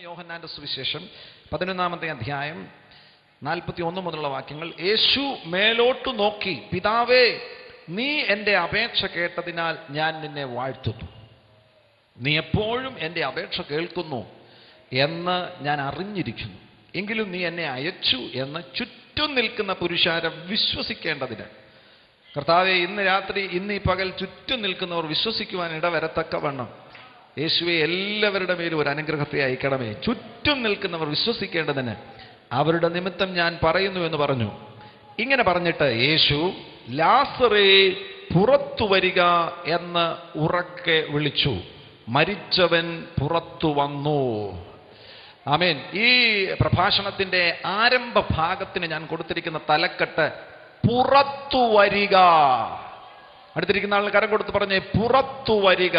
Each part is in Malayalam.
യോഹന്നാന്റെ സുവിശേഷം 11-ാമത്തെ അധ്യായം 41 മുതലുള്ള വാക്യങ്ങൾ. യേശു മേലോട്ടു നോക്കി, പിതാവേ, നീ എൻ്റെ അപേക്ഷ കേട്ടതിനാൽ ഞാൻ നിന്നെ വാഴ്ത്തുന്നു. നീ എപ്പോഴും എൻ്റെ അപേക്ഷ കേൾക്കുന്നു എന്ന് ഞാൻ അറിഞ്ഞിരിക്കുന്നു. എങ്കിലും നീ എന്നെ അയച്ചു എന്ന് ചുറ്റും നിൽക്കുന്ന പുരുഷാരം വിശ്വസിക്കേണ്ടതിന്. കർത്താവേ, ഇന്ന് രാത്രി, ഇന്ന് ഈ പകൽ ചുറ്റും നിൽക്കുന്നവർ വിശ്വസിക്കുവാൻ ഇടവരത്തക്കവണ്ണം യേശുവെ എല്ലാവരുടെ മേലും ഒരു അനുഗ്രഹത്തെ അയക്കണമേ. ചുറ്റും നിൽക്കുന്നവർ വിശ്വസിക്കേണ്ടതിന് അവരുടെ നിമിത്തം ഞാൻ പറയുന്നു എന്ന് പറഞ്ഞു. ഇങ്ങനെ പറഞ്ഞിട്ട് യേശു, ലാസറേ, പുറത്തു വരിക എന്ന് ഉറക്കെ വിളിച്ചു. മരിച്ചവൻ പുറത്തു വന്നു. ആമേൻ. ഈ പ്രഭാഷണത്തിന്റെ ആരംഭ ഭാഗത്തിന് ഞാൻ കൊടുത്തിരിക്കുന്ന തലക്കെട്ട് പുറത്തു വരിക. അടുത്തിരിക്കുന്ന ആളിന് കരം കൊടുത്ത് പറഞ്ഞേ, പുറത്തു വരിക.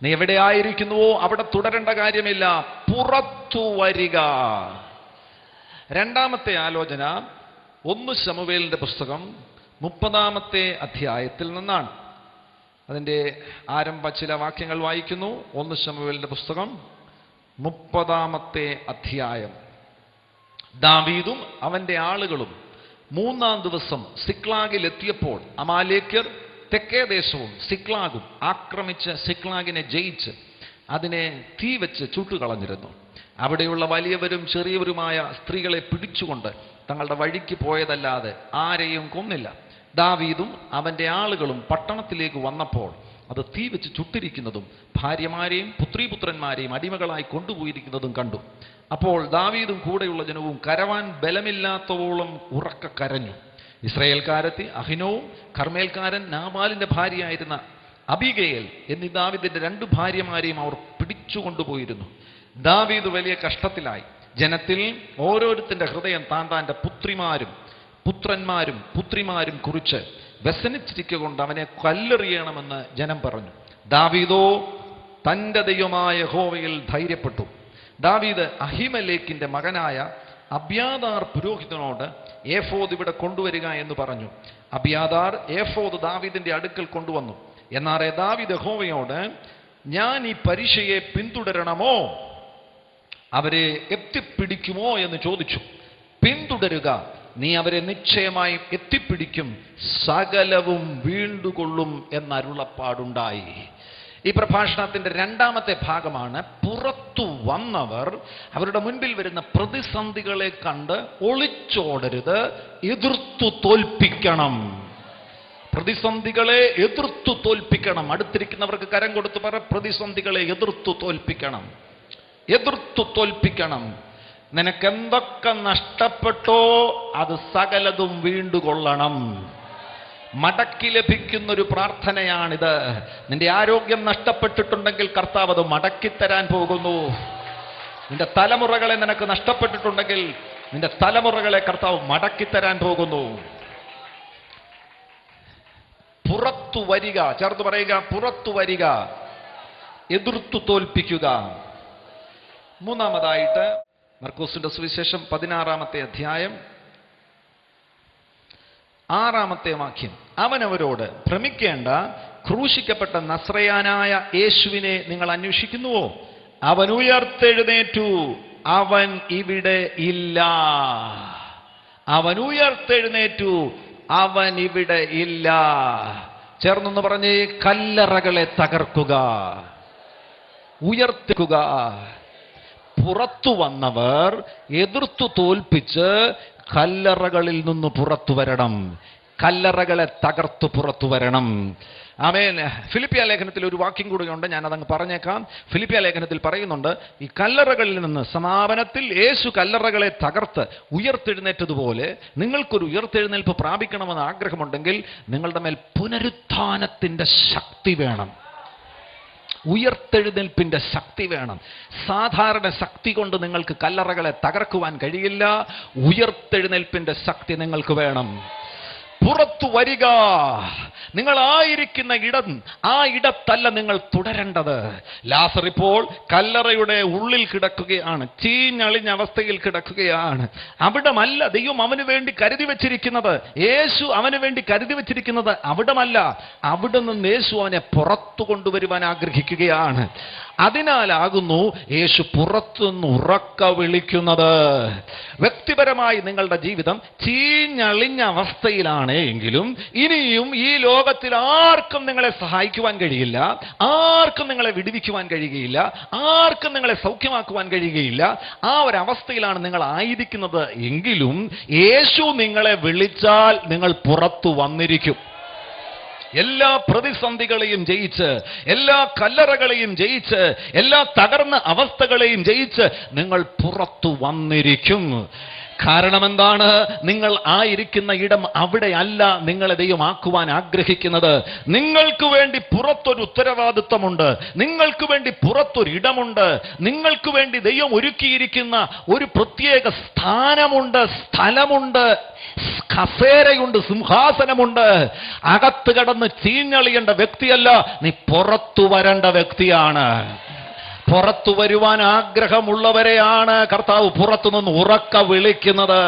നീ എവിടെ ആയിരിക്കുന്നുവോ അവിടെ തുടരേണ്ട കാര്യമില്ല, പുറത്തു വരിക. രണ്ടാമത്തെ ആലോചന 1 ശമൂവേലിന്റെ പുസ്തകം 30-ാമത്തെ അധ്യായത്തിൽ നിന്നാണ്. അതിൻ്റെ ആരംഭ ചില വാക്യങ്ങൾ വായിക്കുന്നു. 1 ശമൂവേലിന്റെ പുസ്തകം 30-ാമത്തെ അധ്യായം. ദാവീദും അവന്റെ ആളുകളും 3-ാം ദിവസം സിക്ലാഗിൽ എത്തിയപ്പോൾ അമാലേക്യർ തെക്കേ ദേശവും സിക്ലാഗും ആക്രമിച്ച് സിക്ലാഗിനെ ജയിച്ച് അതിനെ തീ വെച്ച് ചുട്ടുകളഞ്ഞിരുന്നു. അവിടെയുള്ള വലിയവരും ചെറിയവരുമായ സ്ത്രീകളെ പിടിച്ചുകൊണ്ട് തങ്ങളുടെ വഴിക്ക് പോയതല്ലാതെ ആരെയും കൊന്നില്ല. ദാവീദും അവന്റെ ആളുകളും പട്ടണത്തിലേക്ക് വന്നപ്പോൾ അത് തീ വെച്ച് ചുട്ടിരിക്കുന്നതും ഭാര്യമാരെയും പുത്രീപുത്രന്മാരെയും അടിമകളായി കൊണ്ടുപോയിരിക്കുന്നതും കണ്ടു. അപ്പോൾ ദാവീദും കൂടെയുള്ള ജനവും കരവാൻ ബലമില്ലാത്തവോളം ഉറക്കെ കരഞ്ഞു. ഇസ്രായേൽക്കാരത്തി അഹിനോവും കർമ്മേൽക്കാരൻ നാബാലിന്റെ ഭാര്യയായിരുന്ന അബീഗയേൽ എന്നീ ദാവീദിന്റെ 2 ഭാര്യമാരെയും അവർ പിടിച്ചുകൊണ്ടുപോയിരുന്നു. ദാവീദ് വലിയ കഷ്ടത്തിലായി. ജനത്തിൽ ഓരോരുത്തന്റെ ഹൃദയം താൻ്റെ പുത്രന്മാരും കുറിച്ച് വ്യസനിച്ചിരിക്കൊണ്ട് അവനെ കല്ലെറിയണമെന്ന് ജനം പറഞ്ഞു. ദാവീദോ തൻ്റെ ദൈവമായ യഹോവയിൽ ധൈര്യപ്പെട്ടു. ദാവീദ് അഹിമേലെക്കിന്റെ മകനായ അബ്യാഥാർ പുരോഹിതനോട് ഏഫോദ് ഇവിടെ കൊണ്ടുവരിക എന്ന് പറഞ്ഞു. അബ്യാഥാർ ഏഫോദ് ദാവീദിന്റെ അടുക്കൽ കൊണ്ടുവന്നു. എന്നാൽ ദാവീദ് യഹോവയോട്, ഞാൻ ഈ പരീക്ഷയെ പിന്തുടരണമോ, അവരെ എത്തിപ്പിടിക്കുമോ എന്ന് ചോദിച്ചു. പിന്തുടരുക, നീ അവരെ നിശ്ചയമായും എത്തിപ്പിടിക്കും, സകലവും വീണ്ടുകൊള്ളും എന്നരുളപ്പാടുണ്ടായി. ഈ പ്രഭാഷണത്തിന്റെ 2-ാമത്തെ ഭാഗമാണ് പുറത്തു വന്നവർ അവരുടെ മുൻപിൽ വരുന്ന പ്രതിസന്ധികളെ കണ്ട് ഒളിച്ചോടരുത്, എതിർത്തു തോൽപ്പിക്കണം. പ്രതിസന്ധികളെ എതിർത്തു തോൽപ്പിക്കണം. അടുത്തിരിക്കുന്നവർക്ക് കരം കൊടുത്ത് പറ, പ്രതിസന്ധികളെ എതിർത്തു തോൽപ്പിക്കണം, എതിർത്തു തോൽപ്പിക്കണം. നിനക്കെന്തൊക്കെ നഷ്ടപ്പെട്ടോ അത് സകലതും വീണ്ടുകൊള്ളണം. മടക്കി ലഭിക്കുന്നൊരു പ്രാർത്ഥനയാണിത്. നിന്റെ ആരോഗ്യം നഷ്ടപ്പെട്ടിട്ടുണ്ടെങ്കിൽ കർത്താവ് അത് മടക്കിത്തരാൻ പോകുന്നു. നിന്റെ തലമുറകളെ നിനക്ക് നഷ്ടപ്പെട്ടിട്ടുണ്ടെങ്കിൽ നിന്റെ തലമുറകളെ കർത്താവ് മടക്കിത്തരാൻ പോകുന്നു. പുറത്തു വരിക, ചേർത്ത് പറയുക, പുറത്തു വരിക, എതിർത്തു തോൽപ്പിക്കുക. 3-ാമതായിട്ട് മർക്കോസിന്റെ സുവിശേഷം 16-ാമത്തെ അധ്യായം 6-ാമത്തെ വാക്യം. അവൻ അവരോട്, ഭ്രമിക്കേണ്ട, ക്രൂശിക്കപ്പെട്ട നസ്രയാനായ യേശുവിനെ നിങ്ങൾ അന്വേഷിക്കുന്നുവോ? അവൻ ഉയർത്തെഴുന്നേറ്റു, അവൻ ഇവിടെ ഇല്ല. അവൻ ഉയർത്തെഴുന്നേറ്റു, അവൻ ഇവിടെ ഇല്ല. ചേർന്നൊന്ന് പറഞ്ഞേ, കല്ലറകളെ തകർക്കുക, ഉയർത്തുക. പുറത്തു വന്നവർ എതിർത്തു തോൽപ്പിച്ച് കല്ലറകളിൽ നിന്ന് പുറത്തു വരണം, കല്ലറകളെ തകർത്തു പുറത്തു വരണം. ആമേൻ. ഫിലിപ്പിയ ലേഖനത്തിൽ ഒരു വാക്യം കൂടെയുണ്ട്, ഞാനതങ്ങ് പറഞ്ഞേക്കാം. ഫിലിപ്പിയ ലേഖനത്തിൽ പറയുന്നുണ്ട്, ഈ കല്ലറകളിൽ നിന്ന് സമാപനത്തിൽ യേശു കല്ലറകളെ തകർത്ത് ഉയർത്തെഴുന്നേറ്റതുപോലെ നിങ്ങൾക്കൊരു ഉയർത്തെഴുന്നേൽപ്പ് പ്രാപിക്കണമെന്ന് ആഗ്രഹമുണ്ടെങ്കിൽ നിങ്ങളുടെ മേൽ പുനരുത്ഥാനത്തിന്റെ ശക്തി വേണം, ഉയർത്തെഴുന്നേൽപ്പിന്റെ ശക്തി വേണം. സാധാരണ ശക്തി കൊണ്ട് നിങ്ങൾക്ക് കല്ലറകളെ തകർക്കുവാൻ കഴിയില്ല. ഉയർത്തെഴുന്നേൽപ്പിന്റെ ശക്തി നിങ്ങൾക്ക് വേണം. പുറത്തു വരിക. നിങ്ങളായിരിക്കുന്ന ഇടം, ആ ഇടത്തല്ല നിങ്ങൾ തുടരേണ്ടത്. ലാസർ ഇപ്പോൾ കല്ലറയുടെ ഉള്ളിൽ കിടക്കുകയാണ്, ചീഞ്ഞളിഞ്ഞ അവസ്ഥയിൽ കിടക്കുകയാണ്. അവിടമല്ല ദൈവം അവന് വേണ്ടി കരുതി വെച്ചിരിക്കുന്നത്. യേശു അവന് വേണ്ടി കരുതി വെച്ചിരിക്കുന്നത് അവിടമല്ല. അവിടെ നിന്ന് യേശു അവനെ പുറത്തു കൊണ്ടുവരുവാൻ ആഗ്രഹിക്കുകയാണ്. അതിനാലാകുന്നു യേശു പുറത്തുനിന്ന് ഉറക്ക വിളിക്കുന്നത്. വ്യക്തിപരമായി നിങ്ങളുടെ ജീവിതം ചീഞ്ഞളിഞ്ഞ അവസ്ഥയിലാണ് എങ്കിലും ഇനിയും ഈ ലോകത്തിൽ ആർക്കും നിങ്ങളെ സഹായിക്കുവാൻ കഴിയില്ല, ആർക്കും നിങ്ങളെ വിടുവിക്കുവാൻ കഴിയുകയില്ല, ആർക്കും നിങ്ങളെ സൗഖ്യമാക്കുവാൻ കഴിയുകയില്ല. ആ ഒരവസ്ഥയിലാണ് നിങ്ങൾ ആയിരിക്കുന്നത് എങ്കിലും യേശു നിങ്ങളെ വിളിച്ചാൽ നിങ്ങൾ പുറത്തു വന്നിരിക്കും. എല്ലാ പ്രതിസന്ധികളെയും ജയിച്ച്, എല്ലാ കല്ലറകളെയും ജയിച്ച്, എല്ലാ തകർന്ന അവസ്ഥകളെയും ജയിച്ച് നിങ്ങൾ പുറത്തു വന്നിരിക്കും. കാരണം എന്താണ്? നിങ്ങൾ ആയിരിക്കുന്ന ഇടം അവിടെയല്ല നിങ്ങളെ ദൈവമാക്കുവാൻ ആഗ്രഹിക്കുന്നത്. നിങ്ങൾക്ക് വേണ്ടി പുറത്തൊരു ഉത്തരവാദിത്വമുണ്ട്, നിങ്ങൾക്ക് വേണ്ടി പുറത്തൊരിടമുണ്ട്, നിങ്ങൾക്ക് വേണ്ടി ദൈവം ഒരുക്കിയിരിക്കുന്ന ഒരു പ്രത്യേക സ്ഥാനമുണ്ട്, സ്ഥലമുണ്ട്, കസേരയുണ്ട്, സിംഹാസനമുണ്ട്. അകത്ത് കടന്ന് ചീഞ്ഞളിയേണ്ട വ്യക്തിയല്ല, നീ പുറത്തു വരേണ്ട വ്യക്തിയാണ്. പുറത്തു വരുവാൻ ആഗ്രഹമുള്ളവരെയാണ് കർത്താവ് പുറത്തുനിന്ന് ഉറക്ക വിളിക്കുന്നത്.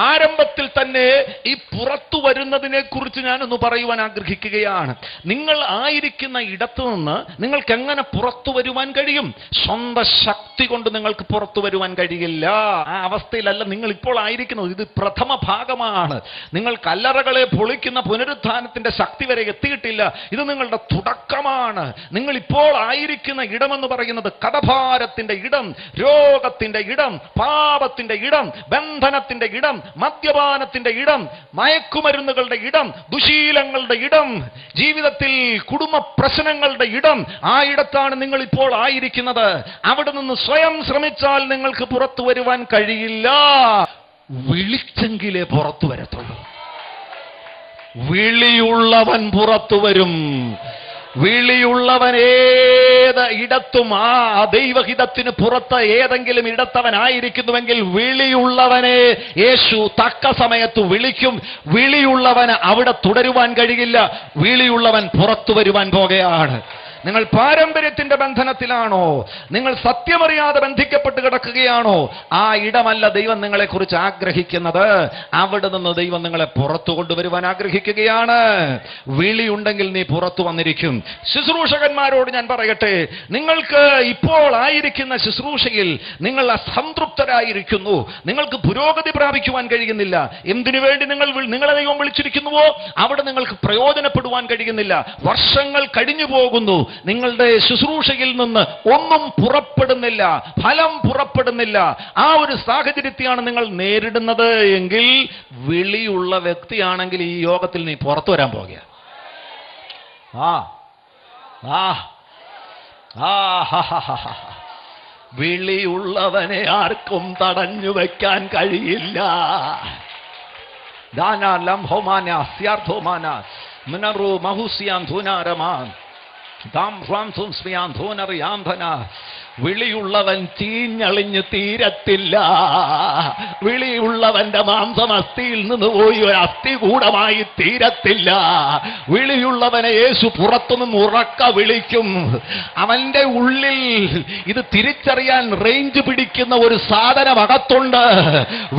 ആരംഭത്തിൽ തന്നെ ഈ പുറത്തു വരുന്നതിനെ കുറിച്ച് ഞാനൊന്ന് പറയുവാൻ ആഗ്രഹിക്കുകയാണ്. നിങ്ങൾ ആയിരിക്കുന്ന ഇടത്തു നിന്ന് നിങ്ങൾക്ക് എങ്ങനെ പുറത്തു വരുവാൻ കഴിയും? സ്വന്തം ശക്തി കൊണ്ട് നിങ്ങൾക്ക് പുറത്തു വരുവാൻ കഴിയില്ല. ആ അവസ്ഥയിലല്ല നിങ്ങൾ ഇപ്പോൾ ആയിരിക്കുന്നത്. ഇത് പ്രഥമ ഭാഗമാണ്. നിങ്ങൾ കല്ലറകളെ പൊളിക്കുന്ന പുനരുത്ഥാനത്തിന്റെ ശക്തി വരെ എത്തിയിട്ടില്ല. ഇത് നിങ്ങളുടെ തുടക്കമാണ്. നിങ്ങൾ ഇപ്പോൾ ആയിരിക്കുന്ന ഇടമെന്ന് പറയുന്നത് കടഭാരത്തിന്റെ ഇടം, രോഗത്തിന്റെ ഇടം, പാപത്തിന്റെ ഇടം, ബന്ധനത്തിന്റെ ഇടം, മദ്യപാനത്തിന്റെ ഇടം, മയക്കുമരുന്നുകളുടെ ഇടം, ദുശീലങ്ങളുടെ ഇടം, ജീവിതത്തിൽ കുടുംബ പ്രശ്നങ്ങളുടെ ഇടം. ആ ഇടത്താണ് നിങ്ങൾ ഇപ്പോൾ ആയിരിക്കുന്നത്. അവിടെ നിന്ന് സ്വയം ശ്രമിച്ചാൽ നിങ്ങൾക്ക് പുറത്തു വരുവാൻ കഴിയില്ല. വിളിച്ചെങ്കിലേ പുറത്തു വരത്തുള്ളൂ. വിളിയുള്ളവൻ പുറത്തു വരും. വിളിയുള്ളവൻ ഏത് ഇടത്തും, ആ ദൈവഹിതത്തിന് പുറത്ത് ഏതെങ്കിലും ഇടത്തവനായിരിക്കുന്നുവെങ്കിൽ വിളിയുള്ളവനെ യേശു തക്ക സമയത്ത് വിളിക്കും. വിളിയുള്ളവന് അവിടെ തുടരുവാൻ കഴിയില്ല. വിളിയുള്ളവൻ പുറത്തു വരുവാൻ പോകുകയാണ്. നിങ്ങൾ പാരമ്പര്യത്തിന്റെ ബന്ധനത്തിലാണോ? നിങ്ങൾ സത്യമറിയാതെ ബന്ധിക്കപ്പെട്ട് കിടക്കുകയാണോ? ആ ഇടമല്ല ദൈവം നിങ്ങളെക്കുറിച്ച് ആഗ്രഹിക്കുന്നത്. അവിടെ നിന്ന് ദൈവം നിങ്ങളെ പുറത്തു കൊണ്ടുവരുവാൻ ആഗ്രഹിക്കുകയാണ്. വിളിയുണ്ടെങ്കിൽ നീ പുറത്തു വന്നിരിക്കും. ശുശ്രൂഷകന്മാരോട് ഞാൻ പറയട്ടെ, നിങ്ങൾക്ക് ഇപ്പോൾ ആയിരിക്കുന്ന ശുശ്രൂഷയിൽ നിങ്ങൾ അസംതൃപ്തരായിരിക്കുന്നു. നിങ്ങൾക്ക് പുരോഗതി പ്രാപിക്കുവാൻ കഴിയുന്നില്ല. എന്തിനു വേണ്ടി നിങ്ങളെ ദൈവം വിളിച്ചിരിക്കുന്നുവോ അവിടെ നിങ്ങൾക്ക് പ്രയോജനപ്പെടുവാൻ കഴിയുന്നില്ല. വർഷങ്ങൾ കഴിഞ്ഞു പോകുന്നു. നിങ്ങളുടെ ശുശ്രൂഷയിൽ നിന്ന് ഒന്നും പുറപ്പെടുന്നില്ല, ഫലം പുറപ്പെടുന്നില്ല. ആ ഒരു സാഹചര്യത്തെയാണ് നിങ്ങൾ നേരിടുന്നത് എങ്കിൽ വിളിയുള്ള വ്യക്തിയാണെങ്കിൽ ഈ യോഗത്തിൽ നീ പുറത്തു വരാൻ പോകുക. വിളിയുള്ളവനെ ആർക്കും തടഞ്ഞു വെക്കാൻ കഴിയില്ല. വിളിയുള്ളവൻ ചീഞ്ഞളിഞ്ഞ് തീരത്തില്ല. വിളിയുള്ളവന്റെ മാംസം അസ്ഥിയിൽ നിന്ന് പോയി ഒരു അസ്ഥികൂടമായി തീരത്തില്ല. വിളിയുള്ളവനെ യേശു പുറത്തുനിന്ന് ഉറക്ക വിളിക്കും. അവന്റെ ഉള്ളിൽ ഇത് തിരിച്ചറിയാൻ റേഞ്ച് പിടിക്കുന്ന ഒരു സാധനം അകത്തുണ്ട്.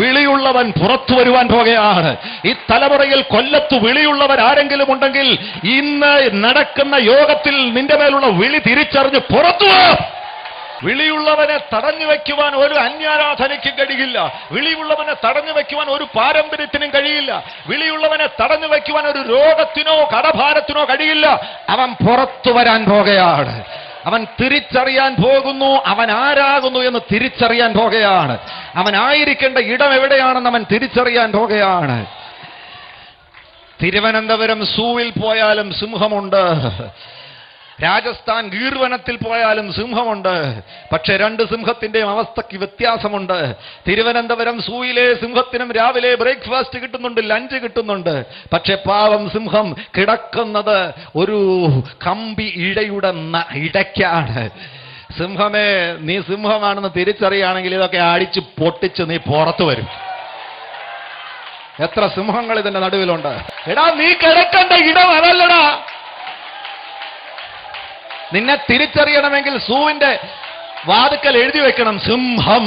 വിളിയുള്ളവൻ പുറത്തു വരുവാൻ പോകുകയാണ്. ഈ തലമുറയിൽ കൊല്ലത്ത് വിളിയുള്ളവർ ആരെങ്കിലും ഉണ്ടെങ്കിൽ ഇന്ന് നടക്കുന്ന യോഗത്തിൽ നിന്റെ മേലുള്ള വിളി തിരിച്ചറിഞ്ഞ് പുറത്തു. വിളിയുള്ളവനെ തടഞ്ഞു വയ്ക്കുവാൻ ഒരു അന്യാരാധനയ്ക്കും കഴിയില്ല. വിളിയുള്ളവനെ തടഞ്ഞു വയ്ക്കുവാൻ ഒരു പാരമ്പര്യത്തിനും കഴിയില്ല. വിളിയുള്ളവനെ തടഞ്ഞു വയ്ക്കുവാൻ ഒരു രോഗത്തിനോ കടഭാരത്തിനോ കഴിയില്ല. അവൻ പുറത്തു വരാൻ പോകുകയാണ്. അവൻ തിരിച്ചറിയാൻ പോകുന്നു അവൻ ആരാകുന്നു എന്ന് തിരിച്ചറിയാൻ പോകുകയാണ്. അവൻ ആയിരിക്കേണ്ട ഇടം എവിടെയാണെന്ന് അവൻ തിരിച്ചറിയാൻ പോകുകയാണ്. തിരുവനന്തപുരം സൂവിൽ പോയാലും സിംഹമുണ്ട്, രാജസ്ഥാൻ ഗീർവനത്തിൽ പോയാലും സിംഹമുണ്ട്. പക്ഷെ രണ്ട് സിംഹത്തിന്റെയും അവസ്ഥയ്ക്ക് വ്യത്യാസമുണ്ട്. തിരുവനന്തപുരം സൂയിലെ സിംഹത്തിനും രാവിലെ ബ്രേക്ക്ഫാസ്റ്റ് കിട്ടുന്നുണ്ട്, ലഞ്ച് കിട്ടുന്നുണ്ട്. പക്ഷെ പാവം സിംഹം കിടക്കുന്നത് ഒരു കമ്പി ഇഴയുടെ ഇടയ്ക്കാണ്. സിംഹമേ, നീ സിംഹമാണെന്ന് തിരിച്ചറിയുകയാണെങ്കിൽ ഇതൊക്കെ അടിച്ച് പൊട്ടിച്ച് നീ പുറത്തു വരും. എത്ര സിംഹങ്ങൾ ഇതിന്റെ നടുവിലുണ്ട്. എടാ, നീ കിടക്കേണ്ട ഇടം അതല്ലടാ. നിന്നെ തിരിച്ചറിയണമെങ്കിൽ സൂവിന്റെ വാതുക്കൽ എഴുതി വെക്കണം സിംഹം.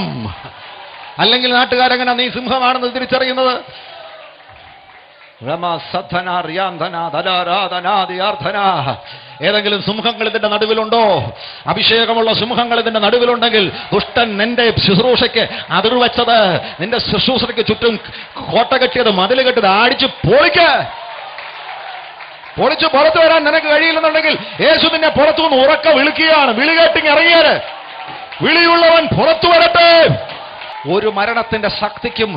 അല്ലെങ്കിൽ നാട്ടുകാരെങ്ങനെ നീ സിംഹമാണെന്ന് തിരിച്ചറിയുന്നത്? ഏതെങ്കിലും സിംഹങ്ങൾ ഇതിന്റെ നടുവിലുണ്ടോ? അഭിഷേകമുള്ള സിംഹങ്ങൾ ഇതിന്റെ നടുവിലുണ്ടെങ്കിൽ ദുഷ്ടൻ നിന്റെ ശുശ്രൂഷയ്ക്ക് അതിർവെച്ചത്, നിന്റെ ശുശ്രൂഷയ്ക്ക് ചുറ്റും കോട്ട കെട്ടിയത്, മതിൽ കെട്ടിയത് അടിച്ച് പൊളിച്ച് പുറത്തു വരാൻ നിനക്ക് കഴിയില്ലെന്നുണ്ടെങ്കിൽ യേശു നിന്നെ പുറത്തുനിന്ന് ഉറക്ക വിളിക്കുകയാണ്. വിളി കേട്ടിങ് ഇറങ്ങിയാല് വിളിയുള്ളവൻ പുറത്തു വരട്ടെ. ഒരു മരണത്തിന്റെ ശക്തിക്കും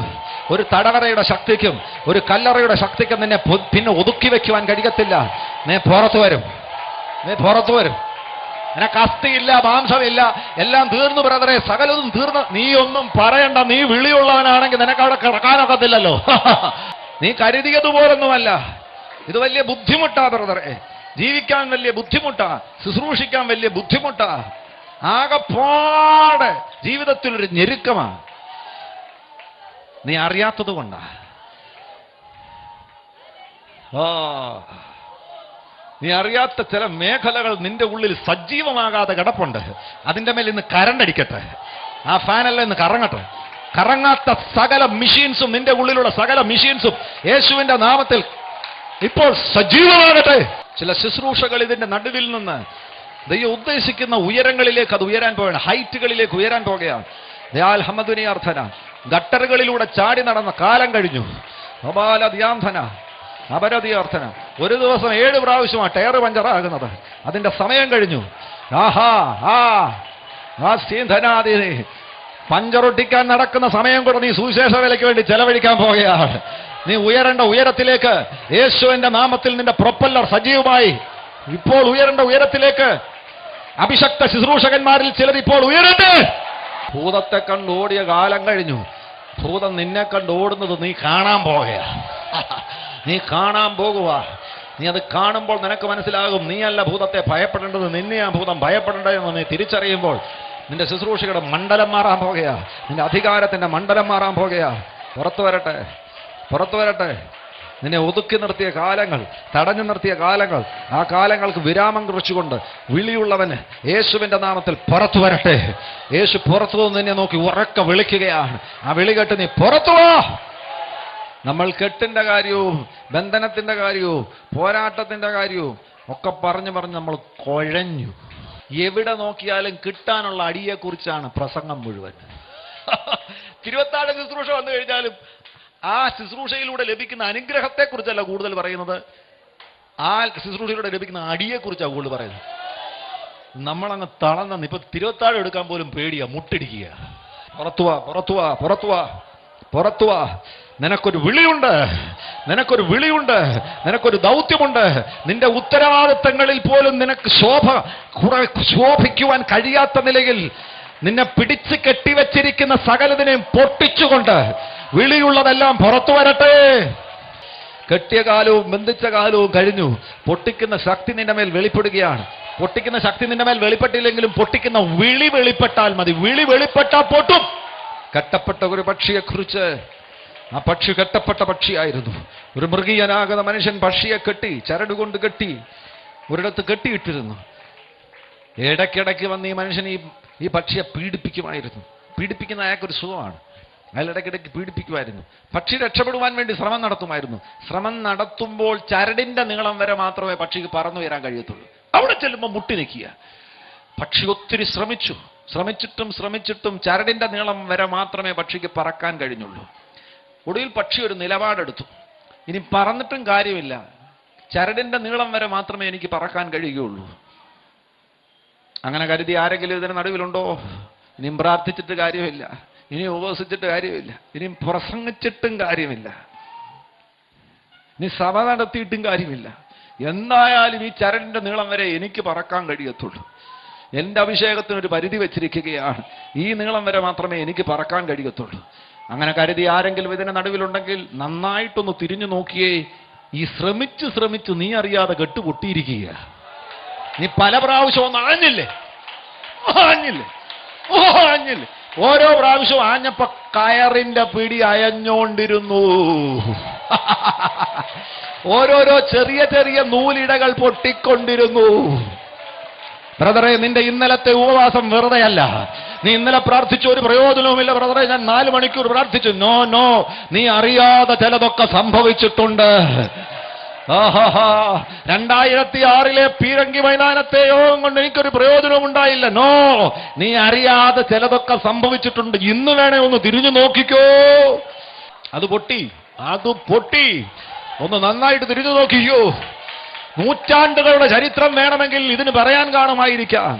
ഒരു തടവറയുടെ ശക്തിക്കും ഒരു കല്ലറയുടെ ശക്തിക്കും നിന്നെ പിന്നെ ഒതുക്കി വെക്കുവാൻ കഴിയത്തില്ല. നീ പുറത്തു വരും. നിനക്ക് അസ്ഥിയില്ല, മാംസമില്ല, എല്ലാം തീർന്നു ബ്രദറെ, സകലതും തീർന്ന്. നീ ഒന്നും പറയണ്ട. നീ വിളിയുള്ളവനാണെങ്കിൽ നിനക്ക് അവിടെ കിടക്കാനൊക്കത്തില്ലല്ലോ. നീ കരുതിയതുപോലൊന്നുമല്ല. ഇത് വലിയ ബുദ്ധിമുട്ടാ ബ്രദറെ. ജീവിക്കാൻ വലിയ ബുദ്ധിമുട്ടാ, ശുശ്രൂഷിക്കാൻ വലിയ ബുദ്ധിമുട്ടാ. ആകെപ്പാട് ജീവിതത്തിലൊരു ഞെരുക്കമാണ്. നീ അറിയാത്തത് കൊണ്ടാ. നീ അറിയാത്ത ചില മേഖലകൾ നിന്റെ ഉള്ളിൽ സജീവമാകാതെ കിടപ്പുണ്ട്. അതിന്റെ മേൽ ഇന്ന് കറണ്ട് അടിക്കട്ടെ. ആ ഫാനെല്ലാം ഇന്ന് കറങ്ങട്ടെ. കറങ്ങാത്ത സകല മെഷീൻസും, നിന്റെ ഉള്ളിലുള്ള സകല മെഷീൻസും യേശുവിന്റെ നാമത്തിൽ ഇപ്പോൾ സജീവമാകട്ടെ. ചില ശുശ്രൂഷകൾ ഇതിന്റെ നടുവിൽ നിന്ന് ദൈവം ഉദ്ദേശിക്കുന്ന ഉയരങ്ങളിലേക്ക് അത് ഉയരാൻ പോവുകയാണ്. ഹൈറ്റുകളിലേക്ക് ഉയരാൻ പോകുകയാണ്. ദയാൽ ഹമദുനിയാർത്ഥന ഗട്ടറുകളിലൂടെ ചാടി നടന്ന കാലം കഴിഞ്ഞു. അപരതിയാർത്ഥന ഒരു ദിവസം 7 പ്രാവശ്യമാണ് ടയർ പഞ്ചറാകുന്നത്. അതിന്റെ സമയം കഴിഞ്ഞു. പഞ്ചറൊട്ടിക്കാൻ നടക്കുന്ന സമയം കൂടെ നീ സുവിശേഷ വേലയ്ക്ക് വേണ്ടി ചെലവഴിക്കാൻ പോകുകയാണ്. നീ ഉയരേണ്ട ഉയരത്തിലേക്ക് യേശുവിന്റെ നാമത്തിൽ നിന്റെ പ്രൊപ്പല്ലർ സജീവമായി ഇപ്പോൾ ഉയരേണ്ട ഉയരത്തിലേക്ക് അഭിഷക്ത ശുശ്രൂഷകന്മാരിൽ ചിലർ ഇപ്പോൾ ഉയരട്ടെ. ഭൂതത്തെ കണ്ട് ഓടിയ കാലം കഴിഞ്ഞു. ഭൂതം നിന്നെ കണ്ട് ഓടുന്നത് നീ കാണാൻ പോകുക. നീ കാണാൻ പോകുക. നീ അത് കാണുമ്പോൾ നിനക്ക് മനസ്സിലാകും നീയല്ല ഭൂതത്തെ ഭയപ്പെടേണ്ടത്, നിന്നെയാ ഭൂതം ഭയപ്പെടേണ്ടതെന്ന് നീ തിരിച്ചറിയുമ്പോൾ നിന്റെ ശുശ്രൂഷയുടെ മണ്ഡലം മാറാൻ പോകുക. നിന്റെ അധികാരത്തിന്റെ മണ്ഡലം മാറാൻ പോകുക. പുറത്തു വരട്ടെ. നിന്നെ ഒതുക്കി നിർത്തിയ കാലങ്ങൾ, തടഞ്ഞു നിർത്തിയ കാലങ്ങൾ, ആ കാലങ്ങൾക്ക് വിരാമം കുറിച്ചുകൊണ്ട് വിളിയുള്ളവന് യേശുവിന്റെ നാമത്തിൽ പുറത്തു വരട്ടെ. യേശു പുറത്തു നിന്ന് നിന്നെ നോക്കി ഉറക്ക വിളിക്കുകയാണ്. ആ വിളി കേട്ട് നീ പുറത്തു വാ. നമ്മൾ കെട്ടിന്റെ കാര്യവും ബന്ധനത്തിന്റെ കാര്യവും പോരാട്ടത്തിന്റെ കാര്യവും ഒക്കെ പറഞ്ഞു നമ്മൾ കുഴഞ്ഞു. എവിടെ നോക്കിയാലും കിട്ടാനുള്ള അടിയെക്കുറിച്ചാണ് പ്രസംഗം മുഴുവൻ. തിരുവത്താഴ് ശുശ്രൂഷ വന്നു കഴിഞ്ഞാലും ആ ശുശ്രൂഷയിലൂടെ ലഭിക്കുന്ന അനുഗ്രഹത്തെക്കുറിച്ചല്ല കൂടുതൽ പറയുന്നത്, ആ ശുശ്രൂഷയിലൂടെ ലഭിക്കുന്ന അടിയെക്കുറിച്ചാണ് കൂടുതൽ പറയുന്നത്. നമ്മളങ്ങ് തളർന്ന ഇപ്പൊ തിരുവത്താഴം എടുക്കാൻ പോലും പേടിയാ, മുട്ടിടിക്കുക. പുറത്തു വാ. നിനക്കൊരു വിളിയുണ്ട്, നിനക്കൊരു ദൗത്യമുണ്ട്. നിന്റെ ഉത്തരവാദിത്തങ്ങളിൽ പോലും നിനക്ക് ശോഭിക്കുവാൻ കഴിയാത്ത നിലയിൽ നിന്നെ പിടിച്ച് കെട്ടിവെച്ചിരിക്കുന്ന സകലതിനെയും പൊട്ടിച്ചുകൊണ്ട് വിളിയുള്ളതെല്ലാം പുറത്തു വരട്ടെ. കെട്ടിയ കാലവും ബന്ധിച്ച കാലവും കഴിഞ്ഞു. പൊട്ടിക്കുന്ന ശക്തി നിന്റെ മേൽ വെളിപ്പെടുകയാണ്. പൊട്ടിക്കുന്ന ശക്തി നിന്റെ മേൽ വെളിപ്പെട്ടില്ലെങ്കിലും പൊട്ടിക്കുന്ന വിളി വെളിപ്പെട്ടാൽ മതി. വിളി വെളിപ്പെട്ടാൽ പൊട്ടും. കെട്ടപ്പെട്ട ഒരു പക്ഷിയെക്കുറിച്ച്, ആ പക്ഷി കെട്ടപ്പെട്ട പക്ഷിയായിരുന്നു. ഒരു മൃഗീയനാകുന്ന മനുഷ്യൻ പക്ഷിയെ കെട്ടി, ചരടുകൊണ്ട് കെട്ടി ഒരിടത്ത് കെട്ടിയിട്ടിരുന്നു. ഇടയ്ക്കിടയ്ക്ക് വന്ന് ഈ മനുഷ്യൻ ഈ പക്ഷിയെ പീഡിപ്പിക്കുമായിരുന്നു. പീഡിപ്പിക്കുന്ന അയാൾക്കൊരു സുഖമാണ്. അയാൾ ഇടയ്ക്കിടയ്ക്ക് പീഡിപ്പിക്കുമായിരുന്നു. പക്ഷി രക്ഷപ്പെടുവാൻ വേണ്ടി ശ്രമം നടത്തുമായിരുന്നു. ശ്രമം നടത്തുമ്പോൾ ചരടിന്റെ നീളം വരെ മാത്രമേ പക്ഷിക്ക് പറന്നു വരാൻ കഴിയത്തുള്ളൂ. അവിടെ ചെല്ലുമ്പോൾ മുട്ടി നിൽക്കുക. പക്ഷി ഒത്തിരി ശ്രമിച്ചിട്ടും ചരടിന്റെ നീളം വരെ മാത്രമേ പക്ഷിക്ക് പറക്കാൻ കഴിഞ്ഞുള്ളൂ. ഒടുവിൽ പക്ഷി ഒരു നിലപാടെടുത്തു. ഇനി പറന്നിട്ടും കാര്യമില്ല, ചരടിന്റെ നീളം വരെ മാത്രമേ എനിക്ക് പറക്കാൻ കഴിയുകയുള്ളൂ. അങ്ങനെ കരുതി ആരെങ്കിലും ഇതിന് നടുവിലുണ്ടോ? ഇനിയും പ്രാർത്ഥിച്ചിട്ട് കാര്യമില്ല, ഇനി ഉപവസിച്ചിട്ട് കാര്യമില്ല, ഇനിയും പ്രസംഗിച്ചിട്ടും കാര്യമില്ല, ഇനി സഭ നടത്തിയിട്ടും കാര്യമില്ല. എന്തായാലും ഈ ചരടിന്റെ നീളം വരെ എനിക്ക് പറക്കാൻ കഴിയത്തുള്ളൂ. എന്റെ അഭിഷേകത്തിനൊരു പരിധി വെച്ചിരിക്കുകയാണ്. ഈ നീളം വരെ മാത്രമേ എനിക്ക് പറക്കാൻ കഴിയത്തുള്ളൂ. അങ്ങനെ കരുതി ആരെങ്കിലും ഇതിന് നടുവിലുണ്ടെങ്കിൽ നന്നായിട്ടൊന്ന് തിരിഞ്ഞു നോക്കിയേ. ഈ ശ്രമിച്ച് നീ അറിയാതെ കെട്ടുപൊട്ടിയിരിക്കുക. നീ പല പ്രാവശ്യം ഒന്ന് ആഞ്ഞില്ലേ? ഓരോ പ്രാവശ്യവും ആഞ്ഞപ്പോ കയറിന്റെ പിടി അയഞ്ഞോണ്ടിരുന്നു. ഓരോരോ ചെറിയ ചെറിയ നൂലിടകൾ പൊട്ടിക്കൊണ്ടിരുന്നു. ബ്രദറെ, നിന്റെ ഇന്നലത്തെ ഉപവാസം വെറുതെയല്ല. നീ ഇന്നലെ പ്രാർത്ഥിച്ച ഒരു പ്രയോജനവുമില്ല. ബ്രദറെ, ഞാൻ 4 മണിക്കൂർ പ്രാർത്ഥിച്ചു. നോ, നീ അറിയാതെ ചിലതൊക്കെ സംഭവിച്ചിട്ടുണ്ട്. 2006 പീരങ്കി മൈതാനത്തെ യോഗം കൊണ്ട് എനിക്കൊരു പ്രയോജനവും ഉണ്ടായില്ല. നോ, നീ അറിയാതെ ചിലതൊക്കെ സംഭവിച്ചിട്ടുണ്ട്. ഇന്ന് വേണേ ഒന്ന് തിരിഞ്ഞു നോക്കിക്കോ. അത് പൊട്ടി ഒന്ന് നന്നായിട്ട് തിരിഞ്ഞു നോക്കിക്കോ. നൂറ്റാണ്ടുകളുടെ ചരിത്രം വേണമെങ്കിൽ ഇതിന് പറയാൻ കാണുമായിരിക്കാം.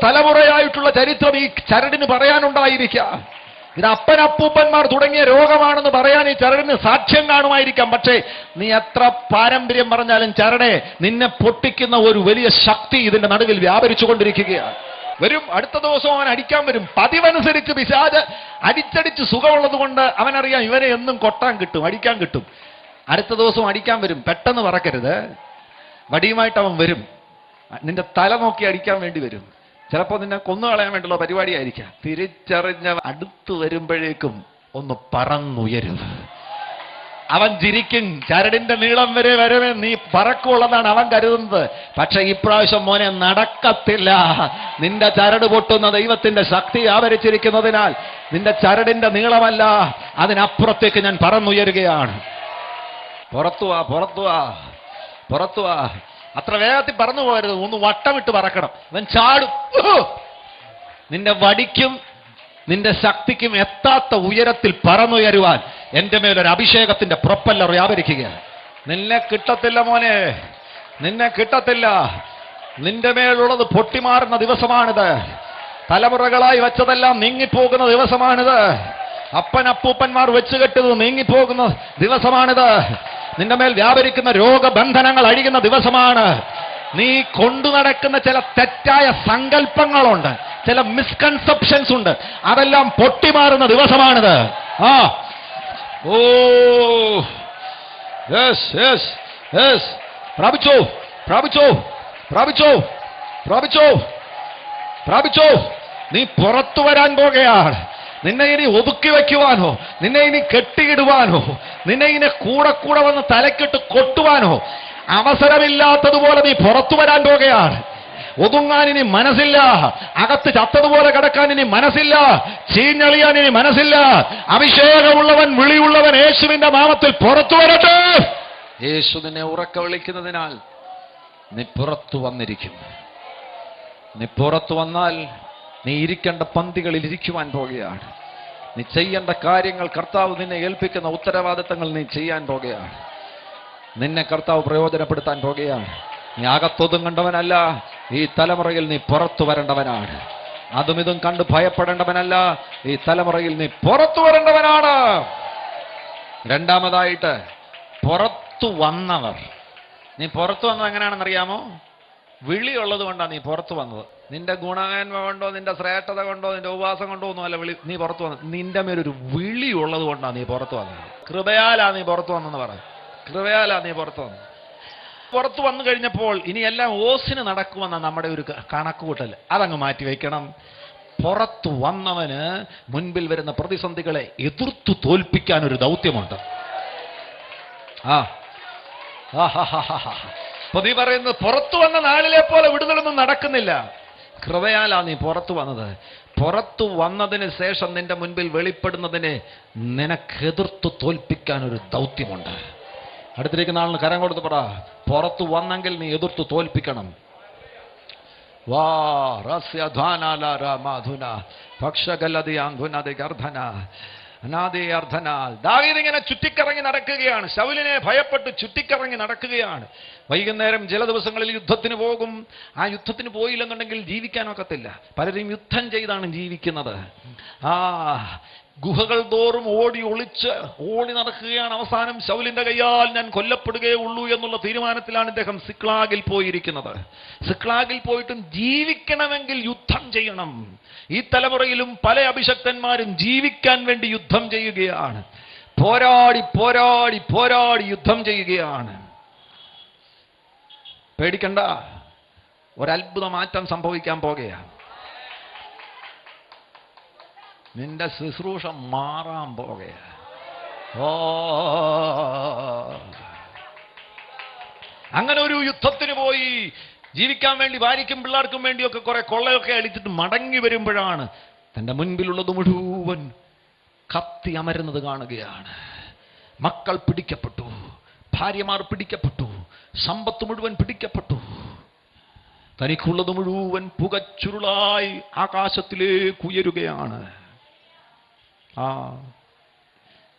തലമുറയായിട്ടുള്ള ചരിത്രം ഈ ചരടിന് പറയാനുണ്ടായിരിക്കാം. ഇത് അപ്പനപ്പൂപ്പന്മാർ തുടങ്ങിയ രോഗമാണെന്ന് പറയാൻ ഈ ചരടിന് സാക്ഷ്യം കാണുമായിരിക്കാം. പക്ഷേ നീ എത്ര പാരമ്പര്യം പറഞ്ഞാലും ചരടെ, നിന്നെ പൊട്ടിക്കുന്ന ഒരു വലിയ ശക്തി ഇതിന്റെ നടുവിൽ വ്യാപരിച്ചുകൊണ്ടിരിക്കുകയാണ്. വരും, അടുത്ത ദിവസം അവൻ അടിക്കാൻ വരും. പതിവനുസരിച്ച് പിശാച് അടിച്ചടിച്ച് സുഖമുള്ളത് കൊണ്ട് അവനറിയാം ഇവനെ എന്നും കൊട്ടാൻ കിട്ടും, അടിക്കാൻ കിട്ടും. അടുത്ത ദിവസം അടിക്കാൻ വരും. പെട്ടെന്ന് പറക്കരുത്. വടിയുമായിട്ട് അവൻ വരും. നിന്റെ തല നോക്കി അടിക്കാൻ വേണ്ടി വരും. ചിലപ്പോൾ നിന്നെ കൊന്നുകളയാൻ വേണ്ടിയുള്ള പരിപാടിയായിരിക്കാം. തിരിച്ചറിഞ്ഞ അടുത്ത് വരുമ്പോഴേക്കും ഒന്ന് പറന്നുയരും. അവൻ ചിരിക്കും. ചരടിന്റെ നീളം വരെ നീ പറക്കുള്ളതാണ് അവൻ കരുതുന്നത്. പക്ഷെ ഇപ്രാവശ്യം മോനെ നടക്കത്തില്ല. നിന്റെ ചരട് പൊട്ടുന്ന ദൈവത്തിന്റെ ശക്തി ആവരിച്ചിരിക്കുന്നതിനാൽ നിന്റെ ചരടിന്റെ നീളമല്ല, അതിനപ്പുറത്തേക്ക് ഞാൻ പറന്നുയരുകയാണ്. പുറത്തുവാ. അത്ര വേഗത്തിൽ പറന്നു പോകരുത്. ഒന്ന് വട്ടമിട്ട് പറക്കണം. അവൻ ചാടും. നിന്റെ വടിക്കും നിന്റെ ശക്തിക്കും എത്താത്ത ഉയരത്തിൽ പറന്നുയരുവാൻ എന്റെ മേലൊരു അഭിഷേകത്തിന്റെ പ്രൊപ്പല്ലർ വ്യാപരിക്കുകയാണ്. നിന്നെ കിട്ടത്തില്ല മോനെ, നിന്നെ കിട്ടത്തില്ല. നിന്റെ മേലുള്ളത് പൊട്ടിമാറുന്ന ദിവസമാണിത്. തലമുറകളായി വെച്ചതെല്ലാം നീങ്ങിപ്പോകുന്ന ദിവസമാണിത്. അപ്പനപ്പൂപ്പന്മാർ വെച്ചുകെട്ടത് നീങ്ങിപ്പോകുന്ന ദിവസമാണിത്. നിന്റെ മേൽ വ്യാപരിക്കുന്ന രോഗബന്ധനങ്ങൾ അഴിയുന്ന ദിവസമാണ്. നീ കൊണ്ടു നടക്കുന്ന ചില തെറ്റായ സങ്കല്പങ്ങളുണ്ട്, ചില മിസ്കൺസെപ്ഷൻസ് ഉണ്ട്. അതെല്ലാം പൊട്ടിമാറുന്ന ദിവസമാണിത്. പ്രാപിച്ചോ. നീ പുറത്തു വരാൻ പോകുകയാണ്. നിന്നെ ഇനി ഒതുക്കി വയ്ക്കുവാനോ, നിന്നെ ഇനി കെട്ടിയിടുവാനോ, നിന്നെ ഇനി കൂടെ വന്ന് തലക്കിട്ട് കൊട്ടുവാനോ അവസരമില്ലാത്തതുപോലെ നീ പുറത്തു വരാൻ പോകുകയാണ്. ഒതുങ്ങാൻ ഇനി മനസ്സില്ല. അകത്ത് ചത്തതുപോലെ കിടക്കാൻ ഇനി മനസ്സില്ല. ചീഞ്ഞളിയാൻ ഇനി മനസ്സില്ല. അഭിഷേകമുള്ളവൻ, വിളിയുള്ളവൻ യേശുവിന്റെ നാമത്തിൽ പുറത്തു വരട്ടെ. യേശു നിന്നെ ഉറക്ക വിളിക്കുന്നതിനാൽ നീ പുറത്തു വന്നിരിക്കും. നീ പുറത്തു വന്നാൽ നീ ഇരിക്കേണ്ട പന്തികളിൽ ഇരിക്കുവാൻ പോകുകയാണ്. നീ ചെയ്യേണ്ട കാര്യങ്ങൾ, കർത്താവ് നിന്നെ ഏൽപ്പിക്കുന്ന ഉത്തരവാദിത്തങ്ങൾ നീ ചെയ്യാൻ പോകുകയാണ്. നിന്നെ കർത്താവ് പ്രയോജനപ്പെടുത്താൻ പോകുകയാണ്. നീ അകത്തൊതുങ്ങേണ്ടവനല്ല. ഈ തലമുറയിൽ നീ പുറത്തു വരേണ്ടവനാണ്. അതും ഇതും കണ്ട് ഭയപ്പെടേണ്ടവനല്ല. ഈ തലമുറയിൽ നീ പുറത്തു വരേണ്ടവനാണ്. രണ്ടാമതായിട്ട്, പുറത്തു വന്നവർ. നീ പുറത്തു വന്നത് എങ്ങനെയാണെന്നറിയാമോ? വിളിയുള്ളത് കൊണ്ടാണ് നീ പുറത്തു വന്നത്. നിന്റെ ഗുണമേന്മ കൊണ്ടോ, നിന്റെ ശ്രേഷ്ഠത കൊണ്ടോ, നിന്റെ ഉപവാസം കൊണ്ടോ ഒന്നും അല്ല നീ പുറത്തു വന്നത്. നിന്റെ മേലൊരു വിളി ഉള്ളത് കൊണ്ടാണ് നീ പുറത്തു വന്നത്. കൃപയാലാ നീ പുറത്തു വന്നെന്ന് പറ. കൃപയാലാ നീ പുറത്തു വന്നത്. പുറത്തു വന്നു കഴിഞ്ഞപ്പോൾ ഇനി എല്ലാം ഓസിന് നടക്കുമെന്ന നമ്മുടെ ഒരു കണക്കുകൂട്ടൽ, അതങ്ങ് മാറ്റി വയ്ക്കണം. പുറത്തു വന്നവന് മുൻപിൽ വരുന്ന പ്രതിസന്ധികളെ എതിർത്തു തോൽപ്പിക്കാൻ ഒരു ദൗത്യമുണ്ട്. അപ്പൊ നീ പറയുന്നത് പുറത്തു വന്ന നാളിലെ പോലെ വിടുതലൊന്നും നടക്കുന്നില്ല. കൃപയാലാ നീ പുറത്തു വന്നത്. പുറത്തു വന്നതിന് ശേഷം നിന്റെ മുൻപിൽ വെളിപ്പെടുന്നതിനെ നിനക്കെതിർത്തു തോൽപ്പിക്കാൻ ഒരു ദൗത്യമുണ്ട്. അടുത്തിരിക്കുന്ന ആളിന് കരം കൊടുത്ത് പറ, പുറത്തു വന്നെങ്കിൽ നീ എതിർത്തു തോൽപ്പിക്കണം. ദാവീദ് ഇങ്ങനെ ചുറ്റിക്കറങ്ങി നടക്കുകയാണ്. ശൗലിനെ ഭയപ്പെട്ട് ചുറ്റിക്കറങ്ങി നടക്കുകയാണ്. വൈകുന്നേരം ചില ദിവസങ്ങളിൽ യുദ്ധത്തിന് പോകും. ആ യുദ്ധത്തിന് പോയില്ലെന്നുണ്ടെങ്കിൽ ജീവിക്കാനൊക്കത്തില്ല. പലരും യുദ്ധം ചെയ്താണ് ജീവിക്കുന്നത്. ഗുഹകൾ തോറും ഓടി നടക്കുകയാണ്. അവസാനം ശൗലിന്റെ കയ്യാൽ ഞാൻ കൊല്ലപ്പെടുകയേ ഉള്ളൂ എന്നുള്ള തീരുമാനത്തിലാണ് ഇദ്ദേഹം സിക്ലാഗിൽ പോയിരിക്കുന്നത്. സിക്ലാഗിൽ പോയിട്ടും ജീവിക്കണമെങ്കിൽ യുദ്ധം ചെയ്യണം. ഈ തലമുറയിലും പല അഭിഷക്തന്മാരും ജീവിക്കാൻ വേണ്ടി യുദ്ധം ചെയ്യുകയാണ്. പോരാടി യുദ്ധം ചെയ്യുകയാണ്. പേടിക്കണ്ട, ഒരത്ഭുത മാറ്റം സംഭവിക്കാൻ പോകുകയാണ്. നിന്റെ ശുശ്രൂഷ മാറാൻ പോകുകയാ. ഓ, അങ്ങനെ ഒരു യുദ്ധത്തിന് പോയി ജീവിക്കാൻ വേണ്ടി ഭാര്യയ്ക്കും പിള്ളേർക്കും വേണ്ടിയൊക്കെ കുറെ കൊള്ളയൊക്കെ അടിച്ചിട്ട് മടങ്ങി വരുമ്പോഴാണ് തൻ്റെ മുൻപിലുള്ളത് മുഴുവൻ കത്തി അമരുന്നത് കാണുകയാണ്. മക്കൾ പിടിക്കപ്പെട്ടു, ഭാര്യമാർ പിടിക്കപ്പെട്ടു, സമ്പത്ത് മുഴുവൻ പിടിക്കപ്പെട്ടു. തനിക്കുള്ളത് മുഴുവൻ പുകച്ചുരുളായി ആകാശത്തിലേക്ക് ഉയരുകയാണ്.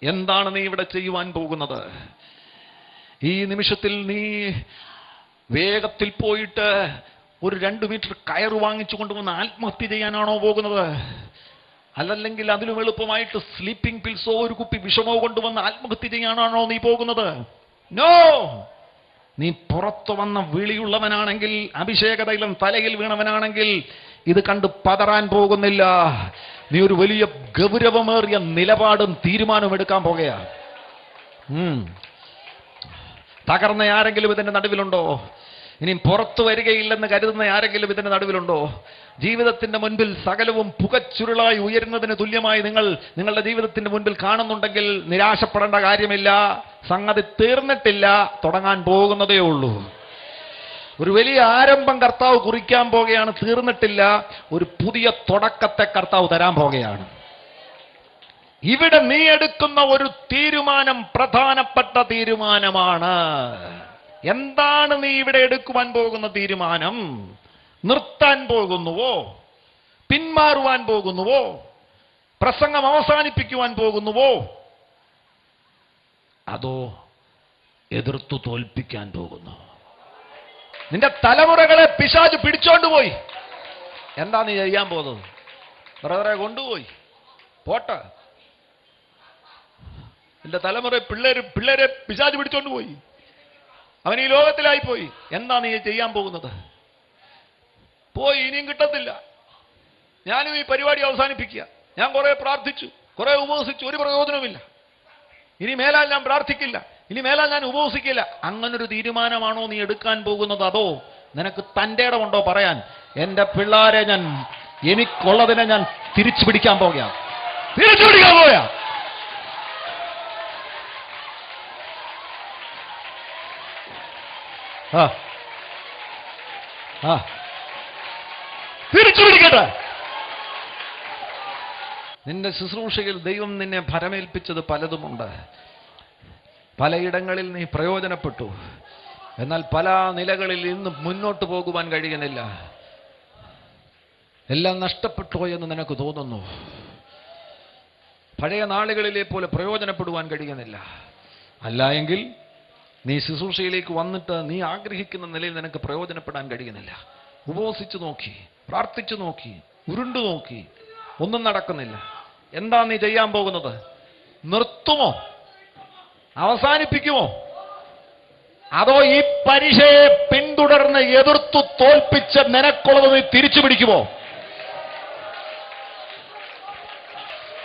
എന്താണ് നീ ഇവിടെ ചെയ്യുവാൻ പോകുന്നത്? ഈ നിമിഷത്തിൽ നീ വേഗത്തിൽ പോയിട്ട് ഒരു 2 മീറ്റർ കയറ് വാങ്ങിച്ചു കൊണ്ടുവന്ന് ആത്മഹത്യ ചെയ്യാനാണോ പോകുന്നത്? അല്ലല്ലെങ്കിൽ അതിലും എളുപ്പമായിട്ട് സ്ലീപ്പിംഗ് പിൽസോ ഒരു കുപ്പി വിഷമോ കൊണ്ടുവന്ന് ആത്മഹത്യ ചെയ്യാനാണോ നീ പോകുന്നത്? നോ. നീ പുറത്തു വന്ന വിളിയുള്ളവനാണെങ്കിൽ, അഭിഷേക തൈലം തലയിൽ വീണവനാണെങ്കിൽ ഇത് കണ്ട് പതറാൻ പോകുന്നില്ല. നീ ഒരു വലിയ ഗൗരവമേറിയ നിലപാടും തീരുമാനവും എടുക്കാൻ പോകുകയാണ്. തകർന്ന ആരെങ്കിലും ഇതിന്റെ നടുവിലുണ്ടോ? ഇനിയും പുറത്തു വരികയില്ലെന്ന് കരുതുന്ന ആരെങ്കിലും ഇതിന്റെ നടുവിലുണ്ടോ? ജീവിതത്തിന്റെ മുൻപിൽ സകലവും പുകച്ചുരുളായി ഉയരുന്നതിന് തുല്യമായി നിങ്ങളുടെ ജീവിതത്തിന്റെ മുൻപിൽ കാണുന്നുണ്ടെങ്കിൽ നിരാശപ്പെടേണ്ട കാര്യമില്ല. സംഗതി തീർന്നിട്ടില്ല, തുടങ്ങാൻ പോകുന്നതേ ഉള്ളൂ. ഒരു വലിയ ആരംഭം കർത്താവ് കുറിക്കാൻ പോകുകയാണ്. തീർന്നിട്ടില്ല, ഒരു പുതിയ തുടക്കത്തെ കർത്താവ് തരാൻ പോകുകയാണ്. ഇവിടെ നീ എടുക്കുന്ന ഒരു തീരുമാനം പ്രധാനപ്പെട്ട തീരുമാനമാണ്. എന്താണ് നീ ഇവിടെ എടുക്കുവാൻ പോകുന്ന തീരുമാനം? നിർത്താൻ പോകുന്നുവോ? പിന്മാറുവാൻ പോകുന്നുവോ? പ്രസംഗം അവസാനിപ്പിക്കുവാൻ പോകുന്നുവോ? അതോ എതിർത്തു തോൽപ്പിക്കാൻ പോകുന്നു? നിന്റെ തലമുറകളെ പിശാച് പിടിച്ചോണ്ടുപോയി. എന്താ നീ ചെയ്യാൻ പോകുന്നത്? ബ്രദറെ കൊണ്ടുപോയി പോട്ടെ. നിന്റെ തലമുറ പിള്ളേരെ പിശാച് പിടിച്ചോണ്ട് പോയി. അവൻ ഈ ലോകത്തിലായി പോയി. എന്താ നീ ചെയ്യാൻ പോകുന്നത്? പോയി, ഇനിയും കിട്ടത്തില്ല. ഞാനും ഈ പരിപാടി അവസാനിപ്പിക്കുക. ഞാൻ കുറെ പ്രാർത്ഥിച്ചു, കുറെ ഉപവസിച്ചു, ഒരു പ്രയോജനവുമില്ല. ഇനി മേലാൽ ഞാൻ പ്രാർത്ഥിക്കില്ല, ഇനി മേലാൽ ഞാൻ ഉപവസിക്കില്ല. അങ്ങനൊരു തീരുമാനമാണോ നീ എടുക്കാൻ പോകുന്നത്? അതോ നിനക്ക് തൻ്റെ ഇടമുണ്ടോ പറയാൻ, എന്റെ പിള്ളേരെ എനിക്കുള്ളതിനെ ഞാൻ തിരിച്ചു പിടിക്കാൻ പോകുകയാണ്, തിരിച്ചു പിടിക്കാൻ പോയാ? തിരിച്ചു പിടിക്കട്ടെ. നിന്റെ ശുശ്രൂഷയിൽ ദൈവം നിന്നെ ഭരമേൽപ്പിച്ചത് പലതുമുണ്ട്. പലയിടങ്ങളിൽ നീ പ്രയോജനപ്പെട്ടു. എന്നാൽ പല നിലകളിൽ ഇന്ന് മുന്നോട്ട് പോകുവാൻ കഴിയുന്നില്ല. എല്ലാം നഷ്ടപ്പെട്ടോ എന്ന് നിനക്ക് തോന്നുന്നു. പഴയ നാളുകളിലെ പോലെ പ്രയോജനപ്പെടുവാൻ കഴിയുന്നില്ല. അല്ല എങ്കിൽ നീ ശുശ്രൂഷയിലേക്ക് വന്നിട്ട് നീ ആഗ്രഹിക്കുന്ന നിലയിൽ നിനക്ക് പ്രയോജനപ്പെടാൻ കഴിയുന്നില്ല. ഉപവസിച്ചു നോക്കി, പ്രാർത്ഥിച്ചു നോക്കി, ഉരുണ്ടു നോക്കി, ഒന്നും നടക്കുന്നില്ല. എന്താ നീ ചെയ്യാൻ പോകുന്നത്? നിർത്തുമോ? അവസാനിപ്പിക്കുമോ? അതോ ഈ പരീക്ഷയെ പിന്തുടർന്ന് എതിർത്തു തോൽപ്പിച്ച് നിനക്കുള്ളത് നീ തിരിച്ചു പിടിക്കുമോ?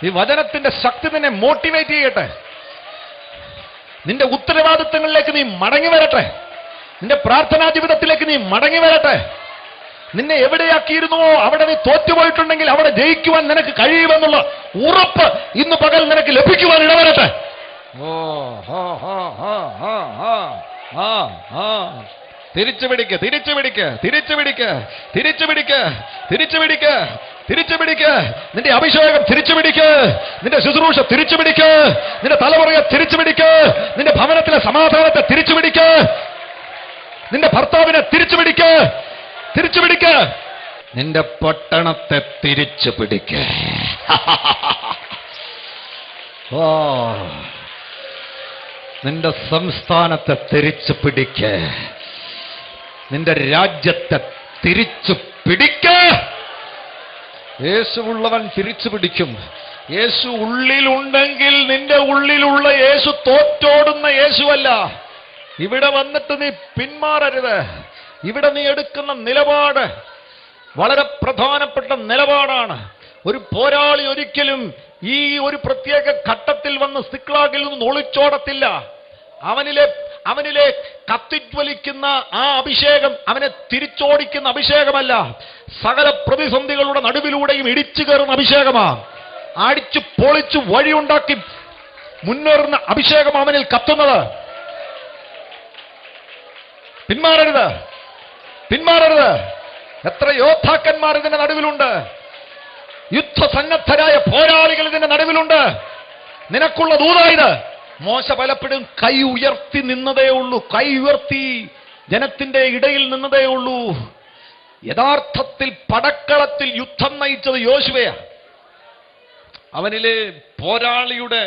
ഈ വചനത്തിന്റെ ശക്തി നിന്നെ മോട്ടിവേറ്റ് ചെയ്യട്ടെ. നിന്റെ ഉത്തരവാദിത്തങ്ങളിലേക്ക് നീ മടങ്ങി വരട്ടെ. നിന്റെ പ്രാർത്ഥനാ ജീവിതത്തിലേക്ക് നീ മടങ്ങി വരട്ടെ. നിന്നെ എവിടെയാക്കിയിരുന്നുവോ അവിടെ നീ തോറ്റുപോയിട്ടുണ്ടെങ്കിൽ അവിടെ ജയിക്കുവാൻ നിനക്ക് കഴിയുമെന്നുള്ള ഉറപ്പ് ഇന്ന് പകൽ നിനക്ക് ലഭിക്കുവാൻ ഇടവരട്ടെ. തിരിച്ചു പിടിക്ക്, തിരിച്ചു പിടിക്ക്, തിരിച്ചു പിടിക്ക്, തിരിച്ചു പിടിക്ക്, തിരിച്ചു പിടിക്ക്, തിരിച്ചു പിടിക്ക്. നിന്റെ അഭിഷേകം തിരിച്ചു പിടിക്ക്, നിന്റെ ശുശ്രൂഷ തിരിച്ചു പിടിക്ക്, നിന്റെ തലമുറയെ തിരിച്ചു പിടിക്ക്, നിന്റെ ഭവനത്തിലെ സമാധാനത്തെ തിരിച്ചു പിടിക്ക്, നിന്റെ ഭർത്താവിനെ തിരിച്ചു പിടിക്ക്, തിരിച്ചു പിടിക്ക്, നിന്റെ പട്ടണത്തെ തിരിച്ചു പിടിക്ക്. ഓ, നിന്റെ സംസ്ഥാനത്തെ തിരിച്ചു പിടിക്ക്, നിന്റെ രാജ്യത്തെ തിരിച്ചു പിടിക്ക്. യേശു ഉള്ളവൻ തിരിച്ചു പിടിക്കും. യേശു ഉള്ളിലുണ്ടെങ്കിൽ നിന്റെ ഉള്ളിലുള്ള യേശു തോറ്റോടുന്ന യേശുവല്ല. ഇവിടെ വന്നിട്ട് നീ പിന്മാറരുത്. ഇവിടെ നീ എടുക്കുന്ന നിലപാട് വളരെ പ്രധാനപ്പെട്ട നിലപാടാണ്. ഒരു പോരാളി ഒരിക്കലും ഈ ഒരു പ്രത്യേക ഘട്ടത്തിൽ വന്ന് സിക്ലാഗിൽ നിന്ന് ഒളിച്ചോടത്തില്ല. അവനിലെ കത്തിജ്വലിക്കുന്ന ആ അഭിഷേകം അവനെ തിരിച്ചോടിക്കുന്ന അഭിഷേകമല്ല, സകല പ്രതിസന്ധികളുടെ നടുവിലൂടെയും ഇടിച്ചു കയറുന്ന അഭിഷേകമാണ്. അടിച്ചു പൊളിച്ചു വഴിയുണ്ടാക്കി മുന്നേറുന്ന അഭിഷേകം അവനിൽ കത്തുന്നത്. പിന്മാറരുത്, പിന്മാറരുത്. എത്ര യോദ്ധാക്കന്മാർ ഇതിന്റെ നടുവിലുണ്ട്, യുദ്ധസന്നദ്ധരായ പോരാളികൾ ഇതിന്റെ നടുവിലുണ്ട്. നിനക്കുള്ള ദൂതായത്. മോശ പലപ്പോഴും കൈ ഉയർത്തി നിന്നതേ ഉള്ളൂ, കൈ ഉയർത്തി ജനത്തിന്റെ ഇടയിൽ നിന്നതേ ഉള്ളൂ. യഥാർത്ഥത്തിൽ പടക്കളത്തിൽ യുദ്ധം നയിച്ചത് യോശുവയാണ്. അവനിലെ പോരാളിയുടെ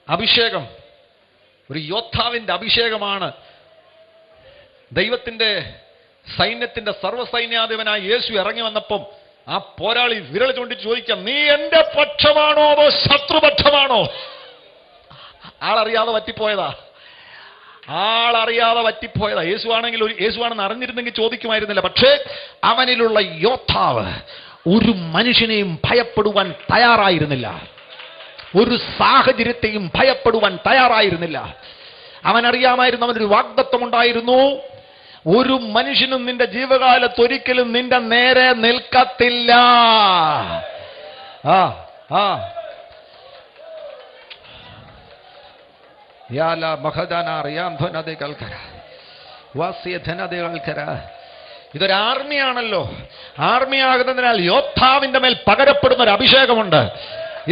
അഭിഷേകം, ഒരു യോദ്ധാവിന്റെ അഭിഷേകമാണ്. ദൈവത്തിന്റെ സൈന്യത്തിന്റെ സർവ്വസൈന്യാധിപനായ യേശു ഇറങ്ങി വന്നപ്പം ആ പോരാളി വിരൽ ചൂണ്ടി ചോദിക്കാം, നീ എന്റെ പക്ഷമാണോ അതോ ശത്രുപക്ഷമാണോ? ആളറിയാതെ പറ്റിപ്പോയതാ, ആളറിയാതെ പറ്റിപ്പോയതാ. യേശുവാണെങ്കിൽ യേശുവാണെന്ന് അറിഞ്ഞിരുന്നെങ്കിൽ ചോദിക്കുമായിരുന്നില്ല. പക്ഷേ അവനിലുള്ള യോദ്ധാവ് ഒരു മനുഷ്യനെയും ഭയപ്പെടുവാൻ തയ്യാറായിരുന്നില്ല, ഒരു സാഹചര്യത്തെയും ഭയപ്പെടുവാൻ തയ്യാറായിരുന്നില്ല. അവനറിയാമായിരുന്നു, അവനൊരു വാഗ്ദത്തം ഉണ്ടായിരുന്നു, ഒരു മനുഷ്യനും നിന്റെ ജീവകാലത്ത് ഒരിക്കലും നിന്റെ നേരെ നിൽക്കത്തില്ല. ഇതൊരു ആർമിയാണല്ലോ. ആർമിയാകുന്നതിനാൽ യോദ്ധാവിന്റെ മേൽ പകരപ്പെടുന്ന ഒരു അഭിഷേകമുണ്ട്.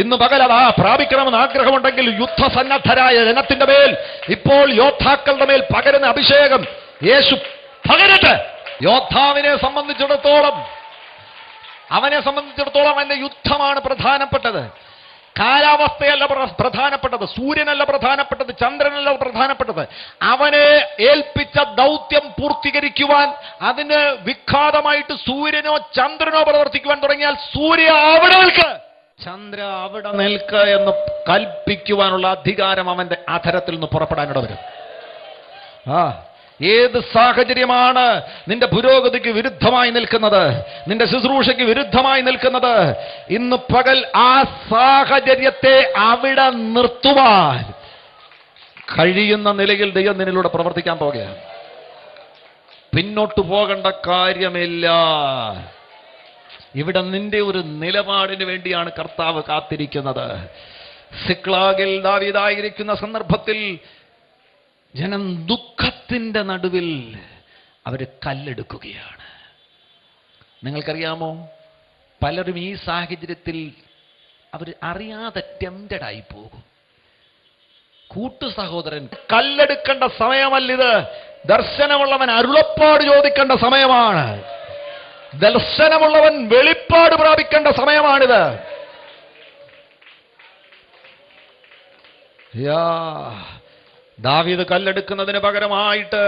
ഇന്ന് പകൽ അതാ പ്രാപിക്കണമെന്ന് ആഗ്രഹമുണ്ടെങ്കിൽ യുദ്ധസന്നദ്ധരായ ജനത്തിന്റെ മേൽ ഇപ്പോൾ യോദ്ധാക്കളുടെ മേൽ പകരുന്ന അഭിഷേകം യേശു പകരട്ടെ. യോദ്ധാവിനെ സംബന്ധിച്ചിടത്തോളം, അവനെ സംബന്ധിച്ചിടത്തോളം അവന്റെ യുദ്ധമാണ് പ്രധാനപ്പെട്ടത്. കാലാവസ്ഥയല്ല പ്രധാനപ്പെട്ടത്, സൂര്യനല്ല പ്രധാനപ്പെട്ടത്, ചന്ദ്രനല്ല പ്രധാനപ്പെട്ടത്. അവനെ ഏൽപ്പിച്ച ദൗത്യം പൂർത്തീകരിക്കുവാൻ, അതിന് വിഘാതമായിട്ട് സൂര്യനോ ചന്ദ്രനോ പ്രവർത്തിക്കുവാൻ തുടങ്ങിയാൽ സൂര്യ അവിടെ നിൽക്ക്, ചന്ദ്ര അവിടെ നിൽക്ക് എന്ന് കൽപ്പിക്കുവാനുള്ള അധികാരം അവന്റെ അധരത്തിൽ നിന്ന് പുറപ്പെടാനിട വരും. ഏത് സാഹചര്യമാണ് നിന്റെ പുരോഗതിക്ക് വിരുദ്ധമായി നിൽക്കുന്നത്, നിന്റെ ശുശ്രൂഷയ്ക്ക് വിരുദ്ധമായി നിൽക്കുന്നത്, ഇന്ന് പകൽ ആ സാഹചര്യത്തെ അവിടെ നിർത്തുവാൻ കഴിയുന്ന നിലയിൽ ദൈവം നിന്നിലൂടെ പ്രവർത്തിക്കാൻ പോകുകയാണ്. പിന്നോട്ട് പോകേണ്ട കാര്യമില്ല. ഇവിടെ നിന്റെ ഒരു നിലപാടിന് വേണ്ടിയാണ് കർത്താവ് കാത്തിരിക്കുന്നത്. സിക്ലാഗിൽ ദാവീദായിരിക്കുന്ന സന്ദർഭത്തിൽ ജനം ദുഃഖത്തിന്റെ നടുവിൽ അവര് കല്ലെടുക്കുകയാണ്. നിങ്ങൾക്കറിയാമോ, പലരും ഈ സാഹചര്യത്തിൽ അവർ അറിയാതെ ടെംപ്റ്റഡ് ആയി പോകും. കൂട്ടു സഹോദരൻ, കല്ലെടുക്കേണ്ട സമയമല്ലിത്. ദർശനമുള്ളവൻ അരുളപ്പാട് ചോദിക്കേണ്ട സമയമാണ്. ദർശനമുള്ളവൻ വെളിപ്പാട് പ്രാപിക്കേണ്ട സമയമാണിത്. ദാവീദ് കല്ലെടുക്കുന്നതിന് പകരമായിട്ട്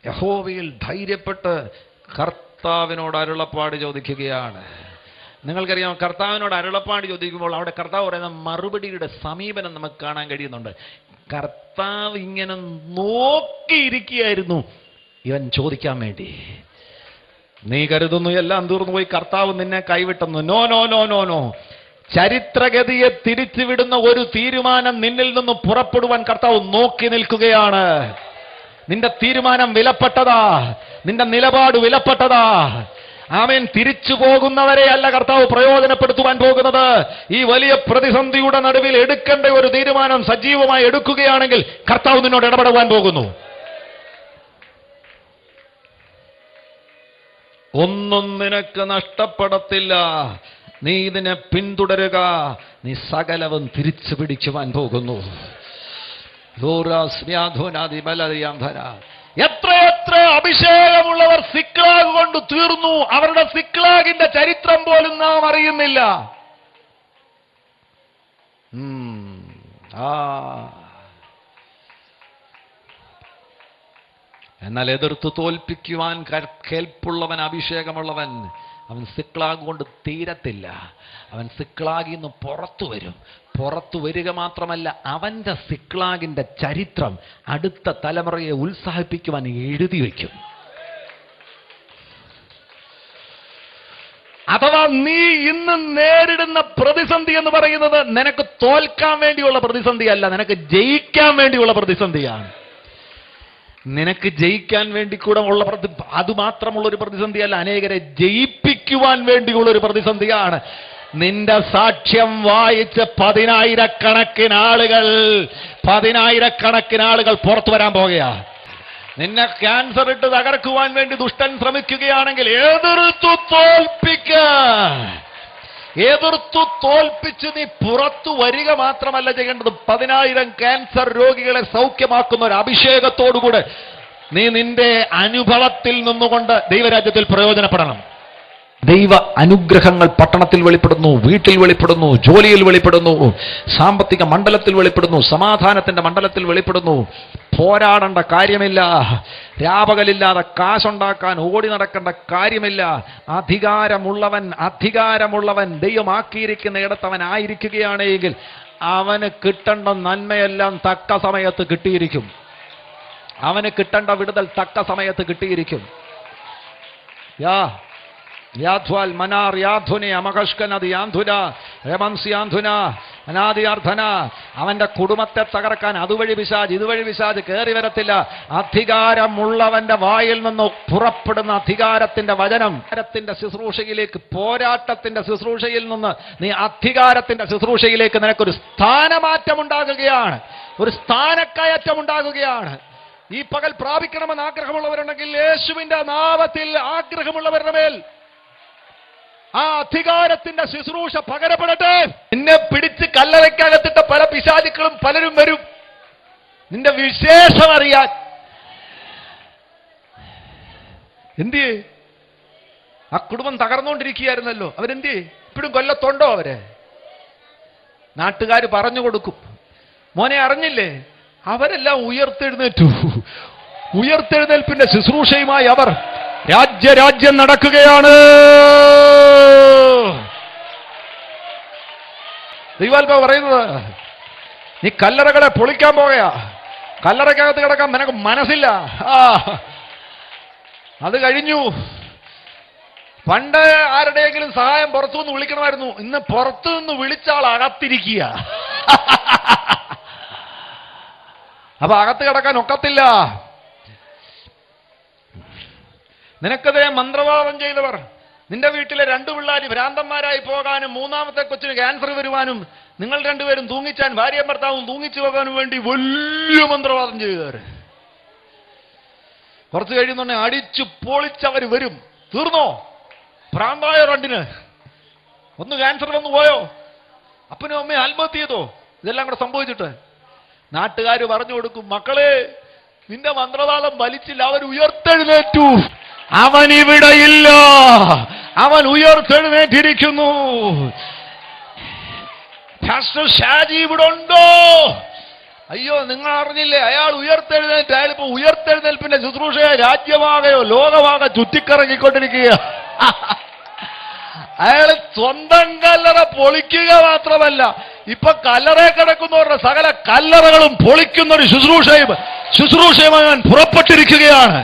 യഹോവയിൽ ധൈര്യപ്പെട്ട് കർത്താവിനോട് അരുളപ്പാട് ചോദിക്കുകയാണ്. നിങ്ങൾക്കറിയാം, കർത്താവിനോട് അരുളപ്പാട് ചോദിക്കുമ്പോൾ അവിടെ കർത്താവ് പറയുന്ന മറുപടിയുടെ സമീപനം നമുക്ക് കാണാൻ കഴിയുന്നുണ്ട്. കർത്താവ് ഇങ്ങനെ നോക്കിയിരിക്കുകയായിരുന്നു ഇവൻ ചോദിക്കാൻ വേണ്ടി. നീ കരുതുന്നു എല്ലാം തീർന്നു പോയി, കർത്താവ് നിന്നെ കൈവിട്ടെന്നു. No no no no no. ചരിത്രഗതിയെ തിരിച്ചുവിടുന്ന ഒരു തീരുമാനം നിന്നിൽ നിന്ന് പുറപ്പെടുവാൻ കർത്താവ് നോക്കി നിൽക്കുകയാണ്. നിന്റെ തീരുമാനം വിലപ്പെട്ടതാ, നിന്റെ നിലപാട് വിലപ്പെട്ടതാ. ആമേൻ. തിരിച്ചു പോകുന്നവരെ അല്ല കർത്താവ് പ്രയോജനപ്പെടുത്തുവാൻ പോകുന്നത്. ഈ വലിയ പ്രതിസന്ധിയുടെ നടുവിൽ എടുക്കേണ്ട ഒരു തീരുമാനം സജീവമായി എടുക്കുകയാണെങ്കിൽ കർത്താവ് നിന്നോട് ഇടപെടുവാൻ പോകുന്നു. ഒന്നും നിനക്ക് നഷ്ടപ്പെടത്തില്ല. നീ ഇതിനെ പിന്തുടരുക. നീ സകലവും തിരിച്ചു പിടിക്കുവാൻ പോകുന്നു. എത്രയെത്ര അഭിഷേകമുള്ളവർ സിക്ലാഗ് കൊണ്ട് തീർന്നു. അവരുടെ സിക്ലാഗിന്റെ ചരിത്രം പോലും നാം അറിയുന്നില്ല. എന്നാൽ എതിർത്ത് തോൽപ്പിക്കുവാൻ കേൾപ്പുള്ളവൻ, അഭിഷേകമുള്ളവൻ, അവൻ സിക്ലാഗ് കൊണ്ട് തീരത്തില്ല. അവൻ സിക്ലാഗിൽ നിന്ന് പുറത്തു വരും. പുറത്തു വരിക മാത്രമല്ല, അവന്റെ സിക്ലാഗിന്റെ ചരിത്രം അടുത്ത തലമുറയെ ഉത്സാഹിപ്പിക്കുവാൻ എഴുതി വയ്ക്കും. അഥവാ നീ ഇന്ന് നേരിടുന്ന പ്രതിസന്ധി എന്ന് പറയുന്നത് നിനക്ക് തോൽക്കാൻ വേണ്ടിയുള്ള പ്രതിസന്ധിയല്ല, നിനക്ക് ജയിക്കാൻ വേണ്ടിയുള്ള പ്രതിസന്ധിയാണ്. നിനക്ക് ജയിക്കാൻ വേണ്ടി കൂടെ ഉള്ള അതുമാത്രമുള്ള ഒരു പ്രതിസന്ധിയല്ല, അനേകരെ ജയിപ്പിക്കുവാൻ വേണ്ടിയുള്ള ഒരു പ്രതിസന്ധിയാണ്. നിന്റെ സാക്ഷ്യം വായിച്ച് പതിനായിരക്കണക്കിന് ആളുകൾ പുറത്തു വരാൻ പോകുകയാ. നിന്നെ ക്യാൻസർ ഇട്ട് തകർക്കുവാൻ വേണ്ടി ദുഷ്ടൻ ശ്രമിക്കുകയാണെങ്കിൽ എതിർത്തു തോൽപ്പിച്ച് നീ പുറത്തു വരിക മാത്രമല്ല ചെയ്യേണ്ടത്, 10,000 ക്യാൻസർ രോഗികളെ സൗഖ്യമാക്കുന്ന ഒരു അഭിഷേകത്തോടുകൂടെ നീ നിന്റെ അനുഭവത്തിൽ നിന്നുകൊണ്ട് ദൈവരാജ്യത്തിൽ പ്രയോജനപ്പെടണം. ദൈവ അനുഗ്രഹങ്ങൾ പട്ടണത്തിൽ വെളിപ്പെടുന്നു, വീട്ടിൽ വെളിപ്പെടുന്നു, ജോലിയിൽ വെളിപ്പെടുന്നു, സാമ്പത്തിക മണ്ഡലത്തിൽ വെളിപ്പെടുന്നു, സമാധാനത്തിന്റെ മണ്ഡലത്തിൽ വെളിപ്പെടുന്നു. പോരാടേണ്ട കാര്യമില്ല, രാപകലില്ലാതെ കാശുണ്ടാക്കാൻ ഓടി നടക്കേണ്ട കാര്യമില്ല. അധികാരമുള്ളവൻ ദൈവമാക്കിയിരിക്കുന്ന ഇടത്തവൻ ആയിരിക്കുകയാണെങ്കിൽ അവന് കിട്ടേണ്ട നന്മയെല്ലാം തക്ക സമയത്ത് കിട്ടിയിരിക്കും. അവന് കിട്ടേണ്ട വിടുതൽ തക്ക സമയത്ത് കിട്ടിയിരിക്കും. യാധ്വാൽ മനാർ യാധുനെ അമകഷ്കനദി യാന്ധുന രമൻസി യാന്ധുന അനാദി അർദ്ധന. അവന്റെ കുടുംബത്തെ തകർക്കാൻ അതുവഴി പിശാച് ഇതുവഴി പിശാച് കയറി വരത്തില്ല. അധികാരമുള്ളവന്റെ വായിൽ നിന്ന് പുറപ്പെടുന്ന അധികാരത്തിന്റെ വചനം, അധികാരത്തിന്റെ ശുശ്രൂഷയിലേക്ക്, പോരാട്ടത്തിന്റെ ശുശ്രൂഷയിൽ നിന്ന് നീ അധികാരത്തിന്റെ ശുശ്രൂഷയിലേക്ക് നിനക്കൊരു സ്ഥാനമാറ്റം ഉണ്ടാകുകയാണ്, ഒരു സ്ഥാനക്കയറ്റം ഉണ്ടാകുകയാണ്. ഈ പകൽ പ്രാപിക്കണമെന്ന് ആഗ്രഹമുള്ളവരുണ്ടെങ്കിൽ യേശുവിന്റെ നാമത്തിൽ ആഗ്രഹമുള്ളവരുടെ മേൽ ആ അധികാരത്തിന്റെ ശുശ്രൂഷ പകരപ്പെടട്ടെ. നിന്നെ പിടിച്ച് കല്ലറയ്ക്കകത്തിട്ട പല പിശാചുക്കളും പലരും വരും നിന്റെ വിശേഷം അറിയാൻ. എന്തിയേ? ആ കുടുംബം തകർന്നുകൊണ്ടിരിക്കുകയായിരുന്നല്ലോ, അവരെന്തിയേ? ഇപ്പോഴും കൊല്ലത്തുണ്ടോ അവരെ? നാട്ടുകാർ പറഞ്ഞു കൊടുക്കും, മോനെ അറിഞ്ഞില്ലേ, അവരെല്ലാം ഉയർത്തെഴുന്നേൽപ്പിന്റെ ശുശ്രൂഷയുമായി അവർ രാജ്യം നടക്കുകയാണ്. ദൈവാത്മാവ് പറയുന്നത്, നീ കല്ലറകളെ പൊളിക്കാൻ പോകയാ. കല്ലറയ്ക്കകത്ത് കിടക്കാൻ നിനക്ക് മനസ്സില്ല. അത് കഴിഞ്ഞു. പണ്ട് ആരുടെയെങ്കിലും സഹായം പുറത്തുനിന്ന് വിളിക്കണമായിരുന്നു, ഇന്ന് പുറത്തുനിന്ന് വിളിച്ചാൾ അകത്തിരിക്കുക. അപ്പൊ അകത്ത് കിടക്കാൻ ഒക്കത്തില്ല. നിനക്കെതിരെ മന്ത്രവാദം ചെയ്തവർ, നിന്റെ വീട്ടിലെ 2 പിള്ളേർ ഭ്രാന്തന്മാരായി പോകാനും 3ാമത്തെ കൊച്ചിന് ക്യാൻസർ വരുവാനും നിങ്ങൾ 2 പേരും തൂങ്ങിച്ചാൻ ഭാര്യയും ഭർത്താവും തൂങ്ങിച്ചു പോകാനും വേണ്ടി വലിയ മന്ത്രവാദം ചെയ്തവർ കുറച്ച് കഴിയുന്നുണ്ടെ അടിച്ചു പൊളിച്ചവർ വരും. തീർന്നോ? ഭ്രാന്തായ 2ന് ഒന്ന് ക്യാൻസർ വന്നു പോയോ? അപ്പനും അമ്മയും ആത്മഹത്യ ചെയ്തോ? ഇതെല്ലാം കൂടെ സംഭവിച്ചിട്ട് നാട്ടുകാർ പറഞ്ഞു കൊടുക്കും, മക്കളെ നിന്റെ മന്ത്രവാദം വലിച്ചില്ല, അവർ ഉയർത്തെഴുന്നേറ്റു. അവൻ ഇവിടെയില്ല, അവൻ ഉയർത്തെഴുന്നേറ്റിരിക്കുന്നു. പാസ്റ്റർ ഷാജി ഇവിടെ ഉണ്ടോ? അയ്യോ, നിങ്ങൾ അറിഞ്ഞില്ലേ, അയാൾ ഉയർത്തെഴുന്നേറ്റ്. അയാൾ ഇപ്പൊ ഉയർത്തെഴുന്നേൽപ്പിന്റെ ശുശ്രൂഷയോ രാജ്യമാകയോ ലോകമാകെ ചുറ്റിക്കറങ്ങിക്കൊണ്ടിരിക്കുക. അയാൾ സ്വന്തം കല്ലറ പൊളിക്കുക മാത്രമല്ല, ഇപ്പൊ കല്ലറ കിടക്കുന്നവരുടെ സകല കല്ലറകളും പൊളിക്കുന്ന ഒരു ശുശ്രൂഷയുമായി ഞാൻ പുറപ്പെട്ടിരിക്കുകയാണ്.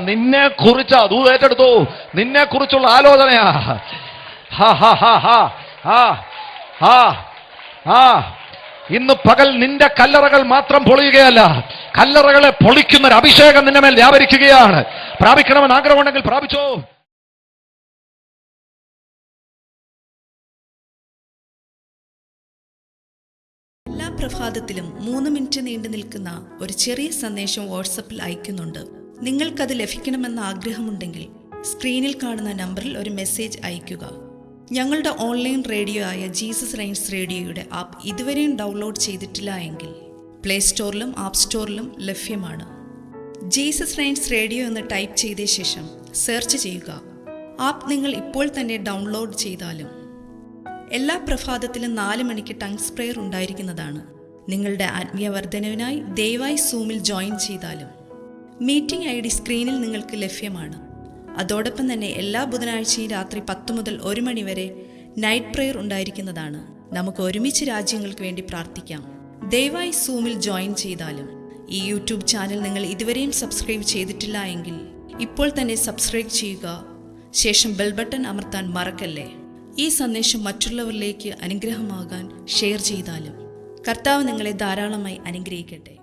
നിന്നെക്കുറിച്ചാ ദൂ ഏറ്റെടുത്തു. നിന്നെക്കുറിച്ചുള്ള ആലോചനയാ. ഇന്ന് പകൽ നിന്റെ കല്ലറകൾ മാത്രം പൊളിയുകയല്ല, കല്ലറകളെ പൊളിക്കുന്ന ഒരു അഭിഷേകം നിന്റെ മേൽ വ്യാപരിക്കുകയാണ്. പ്രാപിക്കണമെന്ന് ആഗ്രഹമുണ്ടെങ്കിൽ പ്രാപിച്ചോ. എല്ലാ പ്രഭാതത്തിലും 3 മിനിറ്റ് നീണ്ടു നിൽക്കുന്ന ഒരു ചെറിയ സന്ദേശം വാട്സപ്പിൽ അയക്കുന്നുണ്ട്. നിങ്ങൾക്കത് ലഭിക്കണമെന്ന ആഗ്രഹമുണ്ടെങ്കിൽ സ്ക്രീനിൽ കാണുന്ന നമ്പറിൽ ഒരു മെസ്സേജ് അയയ്ക്കുക. ഞങ്ങളുടെ ഓൺലൈൻ റേഡിയോ ആയ ജീസസ് റെയിൻസ് റേഡിയോയുടെ ആപ്പ് ഇതുവരെയും ഡൗൺലോഡ് ചെയ്തിട്ടില്ല എങ്കിൽ പ്ലേ സ്റ്റോറിലും ആപ്പ് സ്റ്റോറിലും ലഭ്യമാണ്. ജീസസ് റെയിൻസ് റേഡിയോ എന്ന് ടൈപ്പ് ചെയ്ത ശേഷം സെർച്ച് ചെയ്യുക. ആപ്പ് നിങ്ങൾ ഇപ്പോൾ തന്നെ ഡൗൺലോഡ് ചെയ്താലും എല്ലാ പ്രഭാതത്തിലും 4 മണിക്ക് ടങ്സ് പ്രെയർ ഉണ്ടായിരിക്കുന്നതാണ്. നിങ്ങളുടെ ആത്മീയ വർധനവിനായി ദയവായി സൂമിൽ ജോയിൻ ചെയ്താലും മീറ്റിംഗ് ID സ്ക്രീനിൽ നിങ്ങൾക്ക് ലഭ്യമാണ്. അതോടൊപ്പം തന്നെ എല്ലാ ബുധനാഴ്ചയും രാത്രി 10 മുതൽ 1 മണി വരെ നൈറ്റ് പ്രെയർ ഉണ്ടായിരിക്കുന്നതാണ്. നമുക്ക് ഒരുമിച്ച് രാജ്യങ്ങൾക്ക് വേണ്ടി പ്രാർത്ഥിക്കാം. ദയവായി സൂമിൽ ജോയിൻ ചെയ്താലും ഈ യൂട്യൂബ് ചാനൽ നിങ്ങൾ ഇതുവരെയും സബ്സ്ക്രൈബ് ചെയ്തിട്ടില്ല എങ്കിൽ ഇപ്പോൾ തന്നെ സബ്സ്ക്രൈബ് ചെയ്യുക. ശേഷം ബെൽ ബട്ടൺ അമർത്താൻ മറക്കല്ലേ. ഈ സന്ദേശം മറ്റുള്ളവരിലേക്ക് അനുഗ്രഹമാകാൻ ഷെയർ ചെയ്താലും കർത്താവ് നിങ്ങളെ ധാരാളമായി അനുഗ്രഹിക്കട്ടെ.